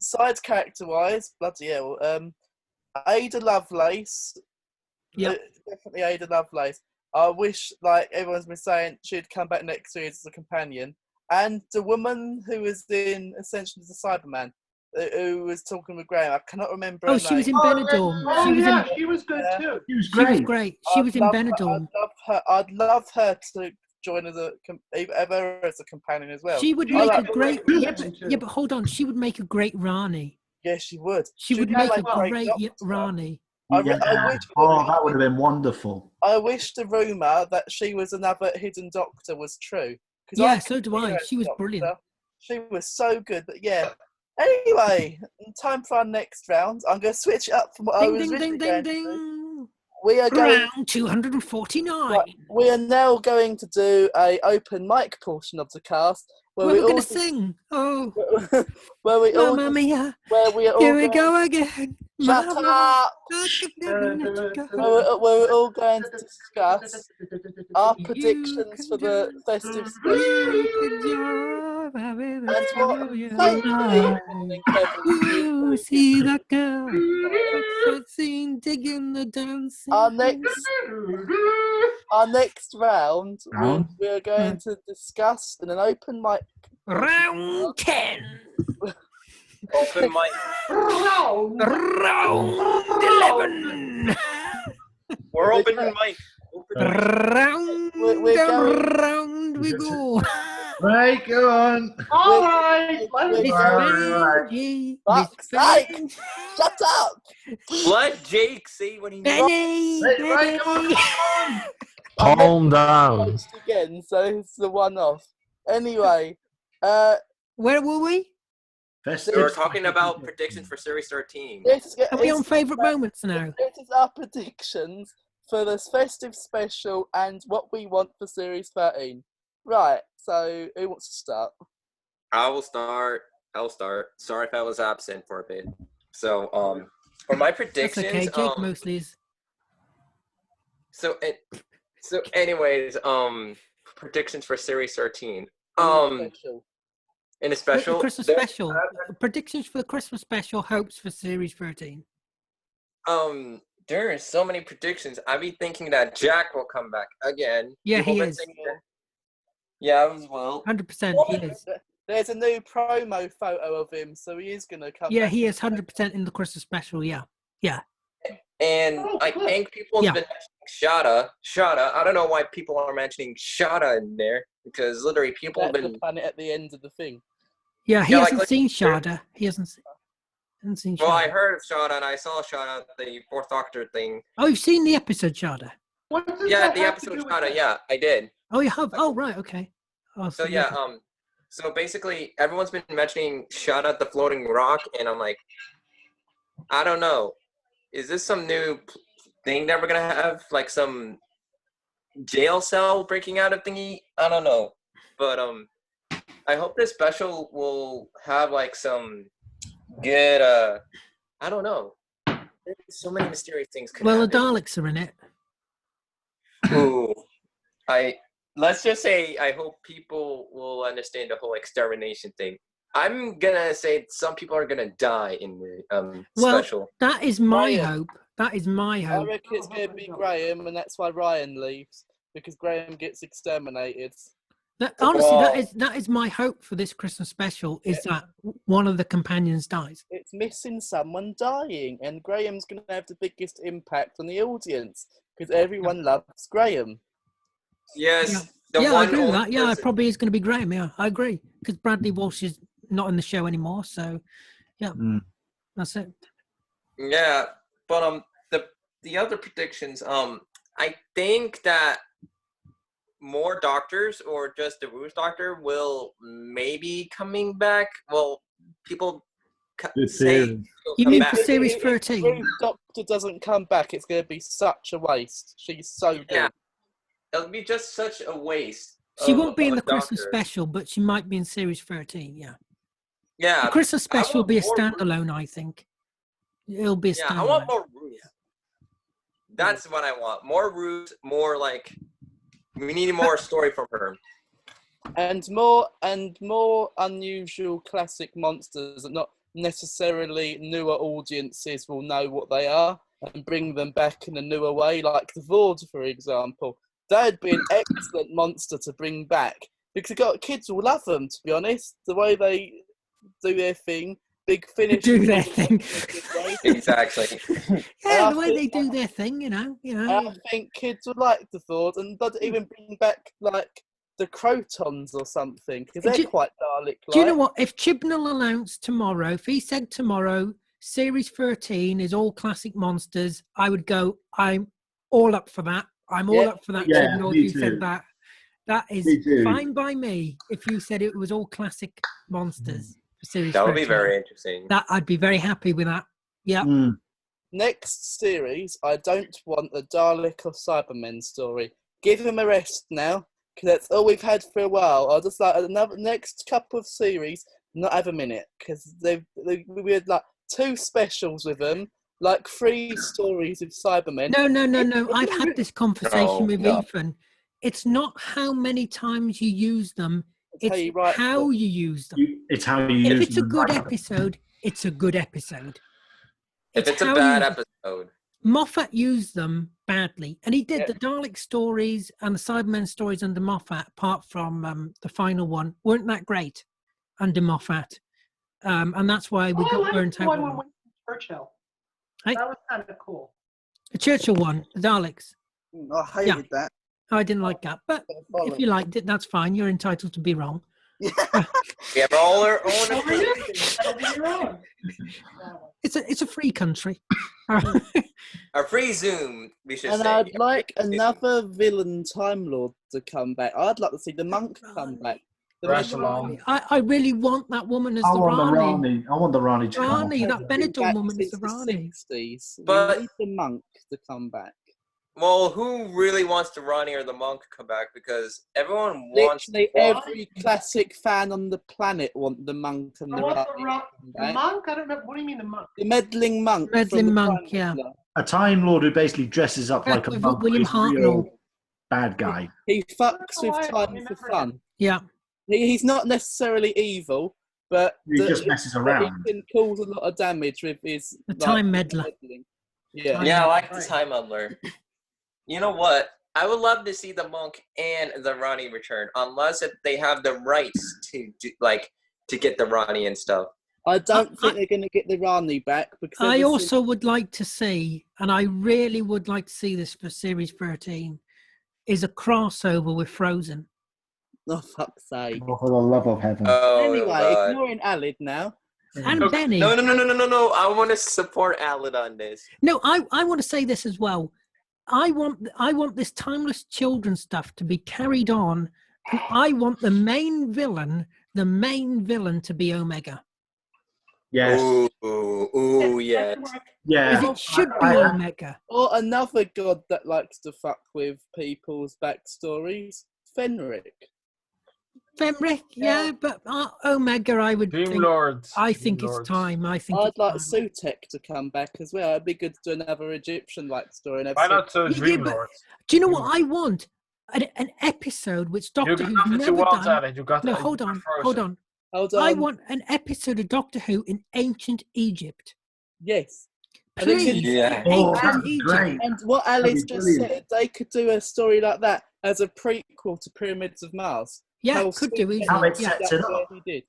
side character-wise, bloody hell, Ada Lovelace. Yep. Definitely Ada Lovelace. I wish, like everyone's been saying, she'd come back next series as a companion. And the woman who was in Essentially the Cyberman, who was talking with Graham, I cannot remember her Oh, she was in name. Benidorm. She was good too. He was She was great. great. She was in Benidorm. I'd love her to join as a companion as well. She would I make like a great. her. Yeah, but hold on. She would make a great Rani. Yeah, she would. She would She'd make a like great Doctor. Rani. I wish that would have been wonderful. I wish the rumour that she was another hidden doctor was true. Yeah, so do I. She was brilliant. She was so good, but yeah. Anyway, time for our next round. I'm going to switch it up from what I was Ding, going to do. ding. We are going. Round 249. Right, we are now going to do a open mic portion of the cast where We're we going all to sing. Oh, where we all Mamma Mia. where we are all Here we going- go again. Shut Mamma. up! Where we're all going to discuss our predictions for the festive special. And Ooh, see that girl. Sing, digging the dancing. Our next round, we're going to discuss in an open mic. Round 10. Open mic. Round 11. We're open mic. Round we go. Right, go on. All right. Fuck's sake! Shut up! Let Jake see what he Benny. Calm down. Again, so it's the one off. Anyway, Where were we? We were talking about predictions for Series 13. Are we on favourite moments now? This is our predictions for this festive special and what we want for Series 13. Right, so who wants to start? I'll start. Sorry if I was absent for a bit. So, for my predictions, That's okay. Jake mostly is. So anyways, predictions for Series 13. In a special. Christmas special. Predictions for the Christmas special. Hopes for Series 13. There are so many predictions. I be thinking that Jack will come back again. Yeah, he is. Yeah, as well. 100% he is. There's a new promo photo of him, so he is going to come Yeah, back. he is 100% in the Christmas special, yeah. And I think people have been mentioning Shada. I don't know why people are mentioning Shada in there. because literally people have That's the been. planet at the end of the thing. Yeah, he Yeah, hasn't like- seen Shada. He hasn't seen Well, I Shada. heard of Shada and I saw Shada at the Fourth Doctor thing. Oh, you've seen the episode Shada? What does Yeah, that the have to episode do with Shada. this? Yeah, I did. Oh, you have? Oh, right, okay. Oh, So yeah, so basically everyone's been mentioning Shada at the floating rock, and I'm like, I don't know. Is this some new thing that we're gonna have, like some jail cell breaking out of thingy? I don't know, but I hope this special will have like some good. I don't know. There's so many mysterious things. Could well, the happen. Daleks are in it. Ooh, let's just say I hope people will understand the whole extermination thing. I'm gonna say some people are gonna die in the Well, special. that is my Ryan. hope. That is my I hope. reckon it's going to be Graham, and that's why Ryan leaves, because Graham gets exterminated. Honestly, Well- that is my hope for this Christmas special, is that one of the companions dies. It's missing someone dying, and Graham's going to have the biggest impact on the audience, because everyone loves Graham. Yes, Yeah, the I one agree with old that. Yeah, it person- probably is going to be Graham. Yeah, I agree. Because Bradley Walsh is not in the show anymore. So, yeah, that's it. Yeah, but the other predictions, I think that more doctors or just the Rouge Doctor will maybe coming back. Well, people Good say theory. he'll You come mean back. for series If 13? Ruth Doctor doesn't come back, it's going to be such a waste. She's so good. Yeah. It'll be just such a waste. She of won't be in a the Christmas doctor. special, but she might be in series 13. Yeah, Yeah, the Christmas I special will want be a more Ruth. standalone. I think it'll be a Yeah, standalone. I want more Ruth. That's what I want. More Ruth. More like we need more story from her. And more unusual classic monsters that not necessarily newer audiences will know what they are, and bring them back in a newer way, like the Vord, for example. That'd be an excellent monster to bring back, because kids will love them, to be honest. The way they do their thing, big finish. Do their thing. Exactly. Yeah, I the way they think- do their thing, you know. I think kids would like the Vord, and they'd even bring back like the Crotons or something, because they're Do- quite Dalek-like. Do you know what? If Chibnall announced tomorrow, if he said tomorrow, series 13 is all classic monsters, I would go, I'm all up for that. I'm all Yeah. up for that, Yeah, Chibnall, me if you too. said that. That is Me too. fine by me if you said it was all classic monsters for series That would 13. be very interesting. That I'd be very happy with that. Yeah. Mm. Next series, I don't want a Dalek or Cybermen story. Give him a rest now, because that's all we've had for a while. I'll just like another next couple of series, not have a minute, because we had like 2 specials with them, like 3 stories of Cybermen. No. I've had this conversation with no. Ethan. It's not how many times you use them, That's how it's you write how them. you use them. It's how you If use it's a them. good episode, it's a good episode. If it's a how bad you- episode, Moffat used them badly, and he did. Yeah. The Dalek stories and the Cybermen stories under Moffat, apart from the final one, weren't that great under Moffat, and that's why we I got liked burnt the out. one with with them. Winston Churchill. Hey. That was kind of cool. The Churchill one, the Daleks. I hated that. I didn't like that, but if you liked it, that's fine. You're entitled to be wrong. we have all our own Oh, opinions. That'll be wrong. It's a free country. A free Zoom, we should And say. I'd like another villain Time Lord to come back. I'd like to see the monk come back. The Rassilon. I really want that woman as I the want the Rani. Rani. I want the Rani to come. Rani, that hasn't been Benidorm back woman is the since Rani. 60s. But- We need the monk to come back. Well, who really wants the Ronnie or the monk to come back? Because everyone wants. Literally every classic fan on the planet want the monk and I the want Rani the, to come the back. monk? I don't know. What do you mean the monk? The meddling monk. from Meddling the monk, Time yeah. Meddler. A Time Lord who basically dresses up like a With monk. William who's a real Hartnell. bad guy. He fucks know with why I don't time for remember fun. Yeah. He's not necessarily evil, but He just messes but around. He can cause a lot of damage with his The time meddler. meddling. Yeah. Yeah, I like the Right. time muddler. You know what? I would love to see the monk and the Ronnie return, unless if they have the rights to do, to get the Ronnie and stuff. I don't I- think they're going to get the Rani back because I ever also would like to see, and I really would like to see this for Series 13, is a crossover with Frozen. Oh, fuck's sake. Oh, for the love of heaven. Oh, Anyway, God. ignoring Alid now. And Look, Benny. No. I want to support Alan on this. No, I want to say this as well. I want this timeless children stuff to be carried on, and I want the main villain to be Omega. Yes. Ooh, yes. Yeah. Because it should be Omega. Or another god that likes to fuck with people's backstories, Fenric. Fenric, yeah, but Omega, I would Dream think. Lords. I Dream think Lords. it's time. I think I'd it's like time. Sutek to come back as well. It'd be good to do another Egyptian-like story. And have Why not Yeah, Dream but Lords? Do you know what I want? An episode which You Doctor got Who's nothing to never want, done. Alan. You got No, you hold got on. Frozen. Hold I on. want an episode of Doctor Who in ancient Egypt. Yes. And they Please, could- Yeah. Oh, ancient that'd be Egypt. great. And what That'd Alice be just brilliant. said, they could do a story like that as a prequel to Pyramids of Mars. Yeah, How could do Sutek easily. How it Yeah. sets it exactly up. what he did.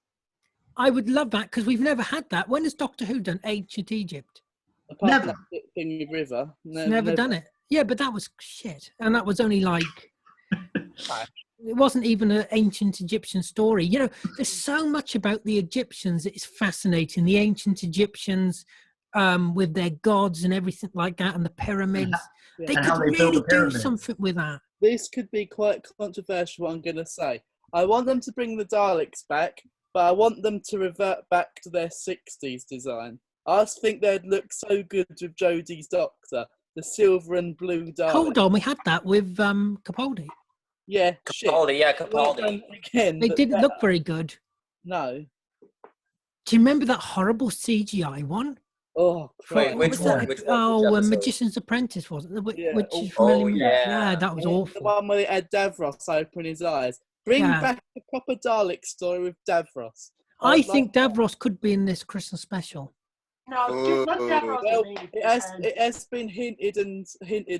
I would love that because we've never had that. When has Doctor Who done ancient Egypt? Apart Never. from that thing with River. It's never done it. Yeah, but that was shit. And that was only like, it wasn't even an ancient Egyptian story. You know, there's so much about the Egyptians. It's fascinating. The ancient Egyptians with their gods and everything like that and the pyramids. Yeah. They And could how they built really the do pyramids. something with that. This could be quite controversial, what I'm going to say. I want them to bring the Daleks back, but I want them to revert back to their 60s design. I just think they'd look so good with Jodie's Doctor, the silver and blue Dalek. Hold on, we had that with Capaldi. Yeah, shit. Capaldi, yeah, Well Capaldi. done again. They but didn't better. look very good. No. Do you remember that horrible CGI one? Oh, Wait, Christ. which Was one? that- Which one? Oh, Which episode? Magician's Apprentice, wasn't it? Yeah, Which is oh, familiar. yeah. That was The awful. one where they had Davros open his eyes. Bring Yeah. back the proper Dalek story with Davros. I I'd think like that. Davros could be in this Christmas special. No, give let Davros Well, be. it has been hinted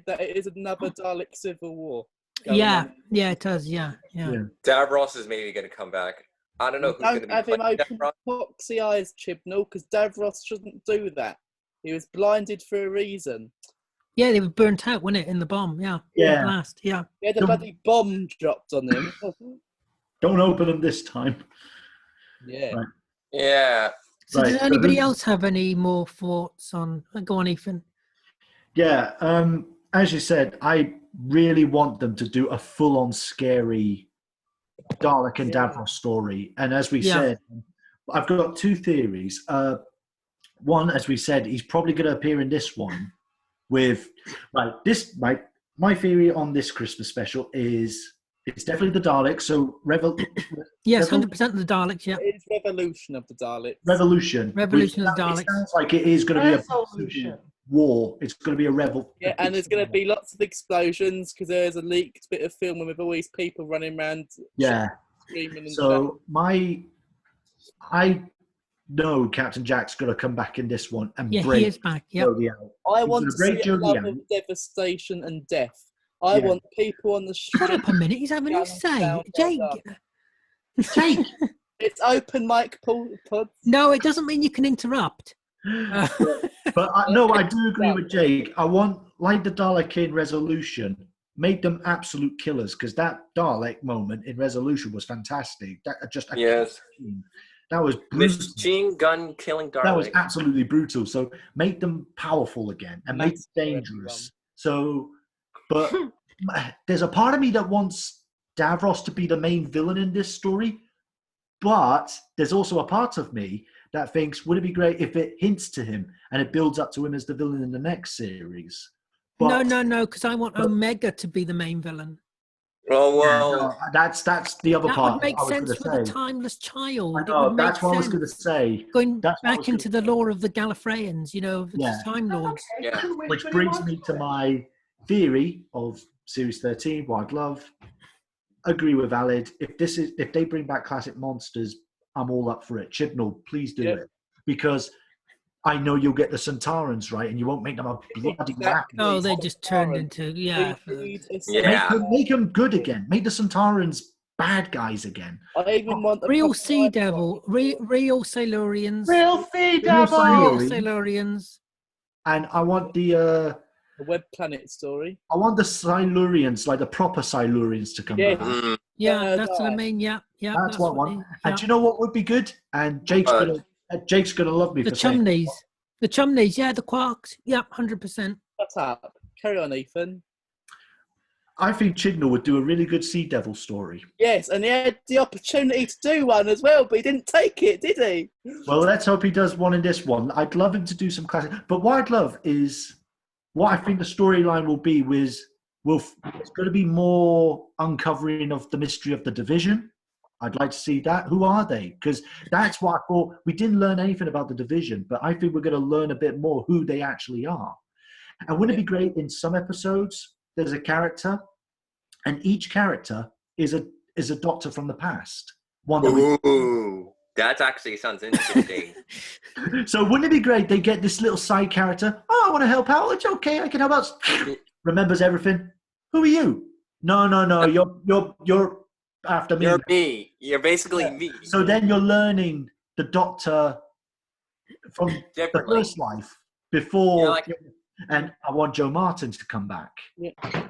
that it is another Dalek civil war. going Yeah, on. yeah, it does. Yeah. Yeah. Davros is maybe going to come back. I don't know who's going to Don't be have him playing open Davros. foxy eyes, Chibnall, because Davros shouldn't do that. He was blinded for a reason. Yeah, they were burnt out, weren't it, in the bomb? Yeah. Yeah. Blast. Yeah. He had a Don't- bloody bomb dropped on him. Don't open them this time. Yeah. Right. Yeah. So Right, does so anybody who's- else have any more thoughts on? Go on, Ethan. Yeah. As you said, I really want them to do a full-on scary Dalek and Yeah. Davros story. And as we Yeah. said, I've got two theories. One, as we said, he's probably going to appear in this one with my theory on this Christmas special is it's definitely the Dalek. So Yes, Revol- 100% of the Daleks. Yeah. It's Revolution of the Daleks. Revolution. Revolution which of the Daleks. It sounds like it is going to be a Resolution. war. It's going to be a rebel. Yeah, and there's going to be lots of explosions because there's a leaked bit of film with all these people running around Yeah. screaming and stuff. So I know Captain Jack's going to come back in this one and Yeah, break he is back. Yeah. Jodie out. I He's want gonna to break see a Jodie love out. of devastation and death. I Yeah. want people on the Shut street. up a minute. He's having his say. Down, Jake. down. Jake. It's open mic pod. No, it doesn't mean you can interrupt. But no, I do agree with Jake. I want, like the Dalek in Resolution, make them absolute killers because that Dalek moment in Resolution was fantastic. That just Yes. that was brutal. Machine gun killing Dalek. That was absolutely brutal. So make them powerful again and make them Massacre dangerous. So, but there's a part of me that wants Davros to be the main villain in this story, but there's also a part of me that thinks, would it be great if it hints to him and it builds up to him as the villain in the next series? But, No, because I want Omega to be the main villain. Oh, Yeah, well. no, that's the other That part. would make I was sense gonna with say. a timeless child. I It know, would that's make what I was going to sense. say. Going That's what I back was into gonna the lore of the Gallifreyans, you know, the Yeah. Time Lords. Yeah. Which brings me to my theory of Series 13, what I'd love. Agree with Alid. If they bring back classic monsters, I'm all up for it. Chibnall, please do Yep. it. Because I know you'll get the Centaurans right and you won't make them a bloody whack. Oh, they just turned Centaurans. into, We yeah. need a Yeah. Make them good again. Make the Centaurans bad guys again. I even want a Real proper Sea life Devil, real Silurians. Real Sea Real Devil. Real Silurians. Silurians. And I want the a web planet story. Silurians, like the proper Silurians to come Yeah. back. Mm. Yeah, Yeah, that's what I right. mean. Yeah, yeah. That's what I want. they- And yeah. do you know what would be good? And Jake's gonna love me The for saying chumneys, yeah, the quarks, yeah, 100%. What's up? Carry on, Ethan. I think Chibnall would do a really good Sea Devil story. Yes, and he had the opportunity to do one as well, but he didn't take it, did he? Well, let's hope he does one in this one. I'd love him to do some classic. But what I'd love is what I think the storyline will be it's going to be more uncovering of the mystery of the Division. I'd like to see that. Who are they? Because that's what I thought. We didn't learn anything about the Division, but I think we're going to learn a bit more who they actually are. And wouldn't it be great in some episodes, there's a character, and each character is a doctor from the past. One that Ooh, that actually sounds interesting. So wouldn't it be great? They get this little side character. Oh, I want to help out. It's okay. I can help out. Remembers everything. Who are you? No. You're after me. You're me. You're basically me. So then you're learning the Doctor from the first life before. And I want Joe Martin to come back.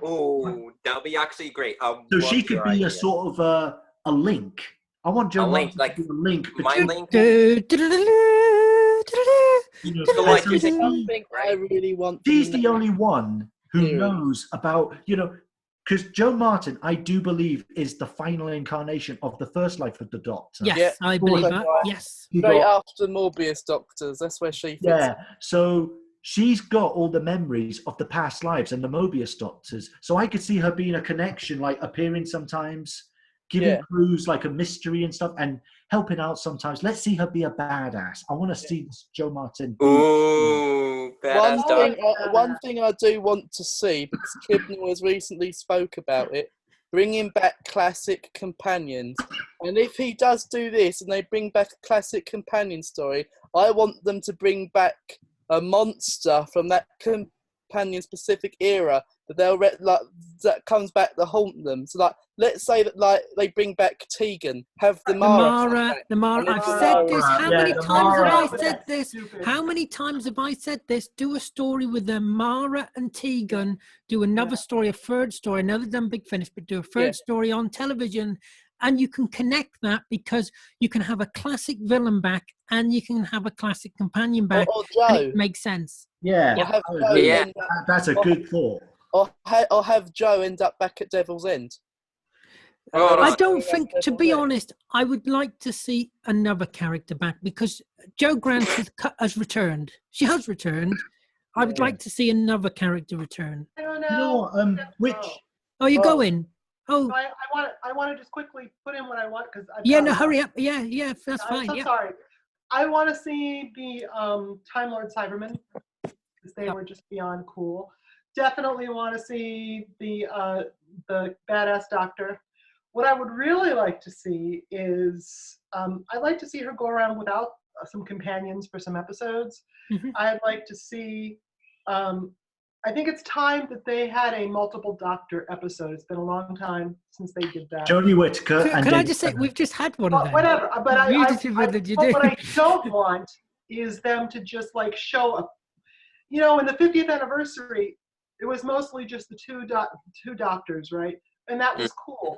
Oh, that'll be actually great. So she could be a sort of a link. I want Joe Martin to be a link. My link. I really want. He's the only one who knows about, because Joe Martin, I do believe, is the final incarnation of the first life of the Doctor. Yes, I believe that. Yes. Straight after Morbius Doctors, that's where she fits. Yeah, so she's got all the memories of the past lives and the Mobius Doctors. So I could see her being a connection, like appearing sometimes, giving clues like a mystery and stuff, and helping out sometimes. Let's see her be a badass. I want to see Joe Martin. Ooh, one thing I do want to see, because Chibnall has recently spoke about it, bringing back classic companions. And if he does do this and they bring back a classic companion story, I want them to bring back a monster from that companion specific era that that comes back to haunt them. So let's say that they bring back Tegan, have the Mara. I've said this. How many times have I said this? How many times have I said this? Do a story with the Mara and Tegan. Do another story, a third story, another done Big Finish, but do a third story on television. And you can connect that because you can have a classic villain back and you can have a classic companion back. Or Joe. And it makes sense. Yeah, that's a good thought. Or have Joe end up back at Devil's End. I don't think, to be honest, I would like to see another character back because Jo Grant has returned. She has returned. I would like to see another character return. I don't know. Which? Oh, you're going? Oh, I want to just quickly put in what I want because hurry up. Yeah, that's fine. I'm so sorry. I want to see the Time Lord Cybermen because they were just beyond cool. Definitely want to see the badass Doctor. What I would really like to see is I'd like to see her go around without some companions for some episodes. Mm-hmm. I'd like to see. I think it's time that they had a multiple Doctor episode. It's been a long time since they did that. Jodie Whittaker. Can I just say we've just had one of them? Whatever. But what I don't want is them to just show up. In the 50th anniversary, it was mostly just the two doctors, right? And that was cool.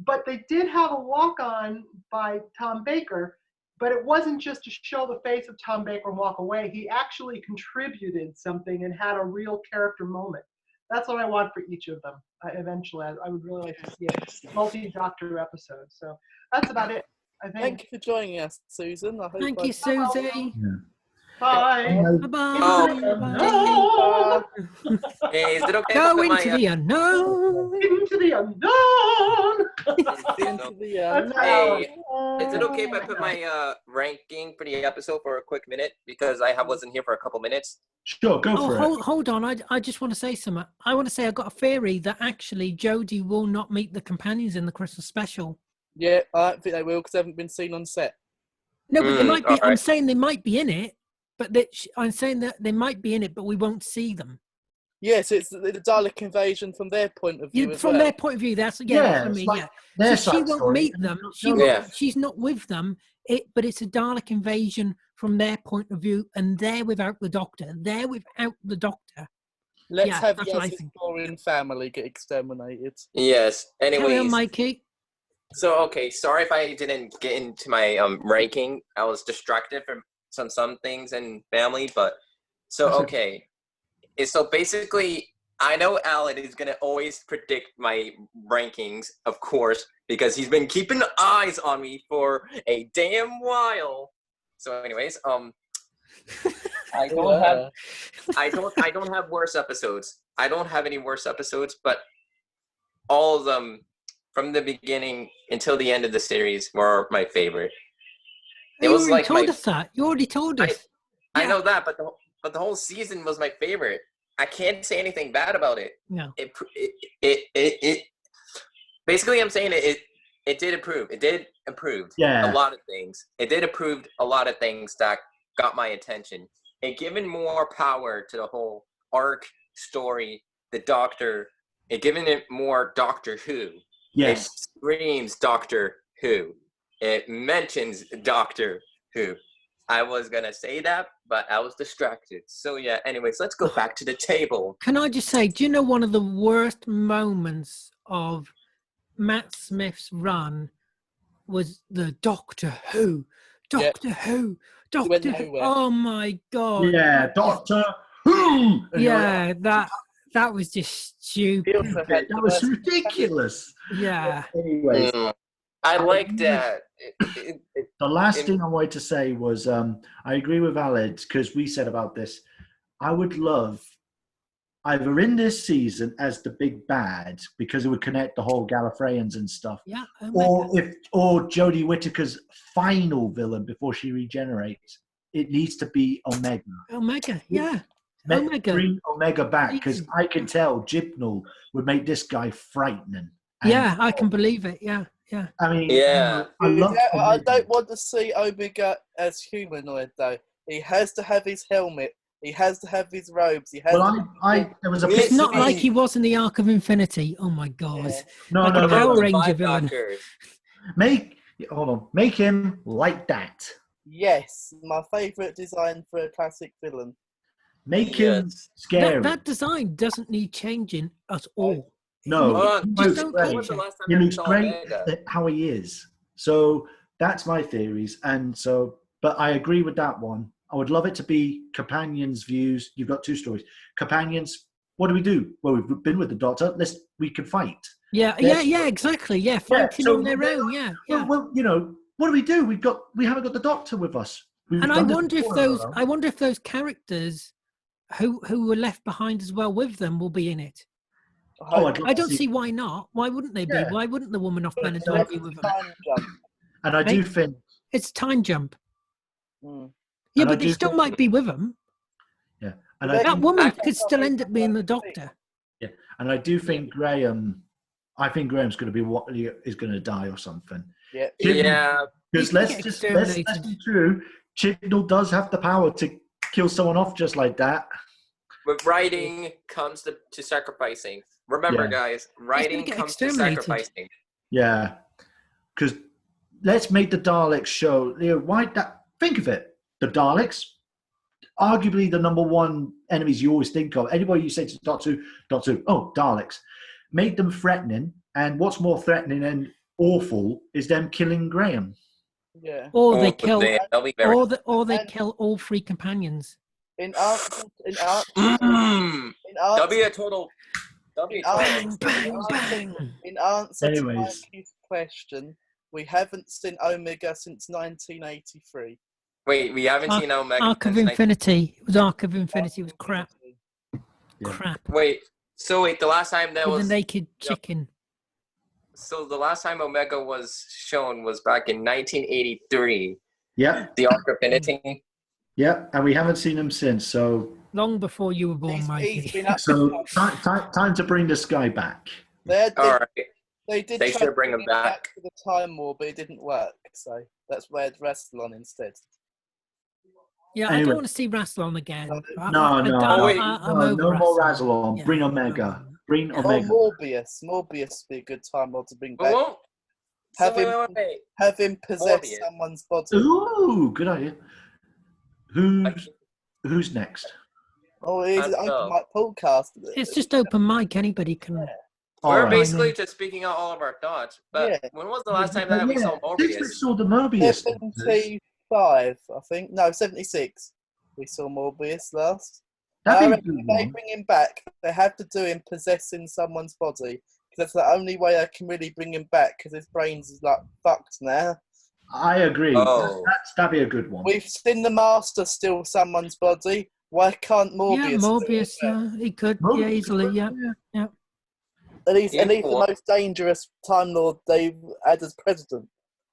But they did have a walk-on by Tom Baker, but it wasn't just to show the face of Tom Baker and walk away. He actually contributed something and had a real character moment. That's what I want for each of them. Eventually, I would really like to see a multi-doctor episode. So that's about it, I think. Thank you for joining us, Susan. Thank you, Susie. Bye. Bye-bye. Hey, is it okay? Go into the unknown. Into the unknown. Hey, is it okay if I put my ranking for the episode for a quick minute because I wasn't here for a couple minutes? Sure, go for it. Hold on. I just want to say something. I want to say I've got a theory that actually Jodie will not meet the companions in the Christmas special. Yeah, I don't think they will because they haven't been seen on set. No, but they might be. Right. I'm saying they might be in it, but I'm saying that they might be in it, but we won't see them. Yes, it's the Dalek invasion from their point of view. From their point of view, that's what I mean. So she won't meet them. She's not with them. But it's a Dalek invasion from their point of view, and they're without the Doctor. They're without the Doctor. Let's have Yaz's boring family get exterminated. Yes. Anyways. Carry on, Mikey. So okay, sorry if I didn't get into my ranking. I was distracted from some things and family, but so That's okay. So basically, I know Alan is gonna always predict my rankings, of course, because he's been keeping eyes on me for a damn while. So, anyways, I don't have I don't have worse episodes. I don't have any worse episodes, but all of them from the beginning until the end of the series were my favorite. It You was already like told my us that. You already told us. I know that, but the whole season was my favorite. I can't say anything bad about it. No. It basically I'm saying it did improve. It did improve Yeah. a lot of things. It did improve a lot of things that got my attention. It given more power to the whole arc story, the Doctor. It given it more Doctor Who. Yes. It screams Doctor Who. It mentions Doctor Who. I was gonna say that, but I was distracted. So yeah, anyways, let's go back to the table. Can I just say, do you know one of the worst moments of Matt Smith's run was the Doctor Who? Doctor Who? He went Doctor Who? nowhere. Oh my God. Yeah, Doctor Who. And you're like, Yeah, that was just He stupid. also had that was ridiculous. Yeah. Anyways, I like that. the last thing I wanted to say was I agree with Alex because we said about this. I would love either in this season as the big bad because it would connect the whole Gallifreyans and stuff, Yeah. or Jodie Whittaker's final villain before she regenerates. It needs to be Omega. Omega. Yeah. Bring Omega back because I can tell Gibnall would make this guy frightening. And Yeah, I can believe it. Yeah. I mean, Yeah. I love. I don't want to see Omega as humanoid though. He has to have his helmet. He has to have his robes. He has. There was a. It's not be- like he was in the Arc of Infinity. Oh my God. Yeah. No, Like no, a no. Power the Ranger Five villain. Doctors. Make him like that. Yes, my favourite design for a classic villain. Make him Yes. scary. That design doesn't need changing at all. No, Hold on, he just looks don't great. when was the change it. last time He you looks saw great Omega? at how he is. So that's my theories. And so, but I agree with that one. I would love it to be companions' views. You've got two stories. Companions, what do? Well, we've been with the Doctor. We can fight. Yeah, exactly. Yeah, fighting so on their they're own. like, Yeah. Well, what do? We haven't got the Doctor with us. And I wonder if those characters who were left behind as well with them will be in it. I don't see why not. Why wouldn't they be? Yeah. Why wouldn't the woman off Benadryl be with them? Time jump. And I do think It's time jump. Mm. Yeah, And I but they do still think- might be with them. yeah, and That woman I- could still end up being the Doctor. yeah, and I do think Graham. I think Graham's going to be what is going to die or something. Yeah. Yeah, Because He let's can get let's exterminated. be true. Chibnall does have the power to kill someone off just like that. but writing comes to sacrificing. Remember, Yeah. guys, writing get comes to exterminated. sacrificing. Yeah, because let's make the Daleks show. Why that? Think of it. The Daleks, arguably the number one enemies you always think of. Anybody you say to Doctor Who, oh, Daleks. Make them threatening, and what's more threatening and awful is them killing Graham. Yeah. Or they kill They'll be very. or they kill all three companions. In answer That'll be a total. That'll be a total. Bang. in answer to Anyways. Mikey's question, we haven't seen Omega since 1983. Wait, we haven't seen Omega. Arc of since Infinity. It was Arc of Infinity. It was crap. Yeah. Crap. Wait, so wait, the last time that With was the naked chicken. so the last time Omega was shown was back in 1983. Yeah, The Arc of Infinity. yeah, and we haven't seen him since. So, Long before you were born, He's Mikey. been up so time to bring this guy back. they All right. They did. They try should to bring him back. for the Time War, but it didn't work. So that's where the Rassilon instead. Yeah, I Anyway. don't want to see Rassilon again. No, I'm No over more Rassilon. Rassilon. Yeah. Bring Omega. Bring Or Omega. Morbius. Morbius would be a good Time Lord to bring back. Well, Have so him- wait. Have him possess Morbius. someone's body. Ooh, good idea. Who's next? Oh, it's I an don't open know. mic podcast. It's just open mic. Anybody can. We're Alright. basically just speaking out all of our thoughts. But Yeah. when was the last time that we saw Since we Morbius? saw the Mobius. 75, I think. No, 76. We saw Morbius last. That'd I be a reckon good if they one. bring him back, they have to do him possessing someone's body. Because that's the only way I can really bring him back, because his brain's is like fucked now. I agree. Oh. That'd be a good one. We've seen the Master steal someone's body. Why can't Morbius? Yeah, Morbius. do it? Yeah, he could. Morbius Yeah, easily. could, Yeah, yeah. yeah. And he's Yeah, the well- most dangerous Time Lord they've had as president.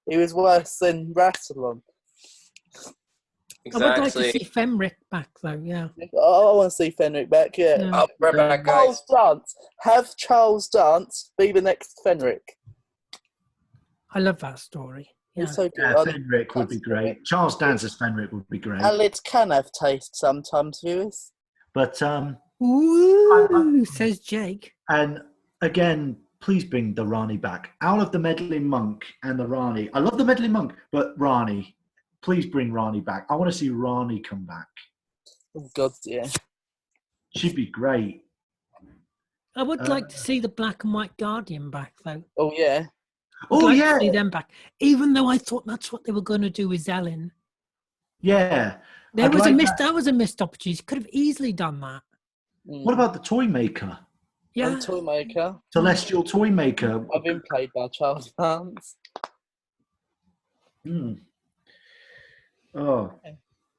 He was worse than Rassilon. I would like to Exactly. see Fenric back though. Yeah. Oh, I want to see Fenric back, yeah. Yeah. Oh, we're back, guys. Charles Dance. Have Charles Dance be the next Fenric. I love that story. Yeah. He's so good. Yeah, Fenric would be great. Charles Dance as Fenric would be great. And it can have taste sometimes, viewers. But Ooh, says Jake. and again, please bring the Rani back. Out of the meddling monk and the Rani. I love the meddling monk, but Rani. Please bring Rani back. I want to see Rani come back. Oh, God, yeah. She'd be great. I would like to see the Black and White Guardian back though. Oh, yeah. I'd Oh like yeah, to see them back. Even though I thought that's what they were going to do with Zelen. yeah. There I'd was like a missed. that. That was a missed opportunity. Could have easily done that. Mm. What about the toy maker? Yeah. And Toymaker. Celestial toy maker. I've been played by Charles Dance. Hmm. Oh,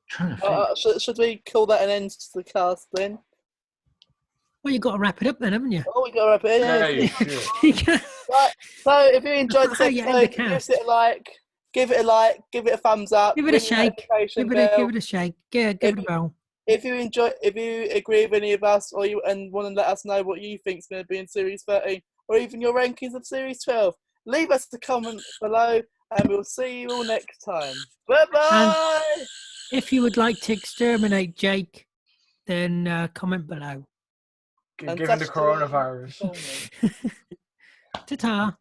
trying to think. Should we call that an end to the cast then? Well, you've got to wrap it up then, haven't you? Oh, we got up here. Yeah, Yeah. you should. You can't- Right. So, if you enjoyed this How you end the episode, give cast. it a like, give it a like, give it a thumbs up, Give it a ring the shake. notification Give it bell. a shake. Yeah, give it a bell. If you agree with any of us, or you and want to let us know what you think is going to be in Series 13, or even your rankings of Series 12, leave us a comment below, and we'll see you all next time. Bye bye. If you would like to exterminate Jake, then comment below. And Given the touch the line. coronavirus. Call me. Ta-ta.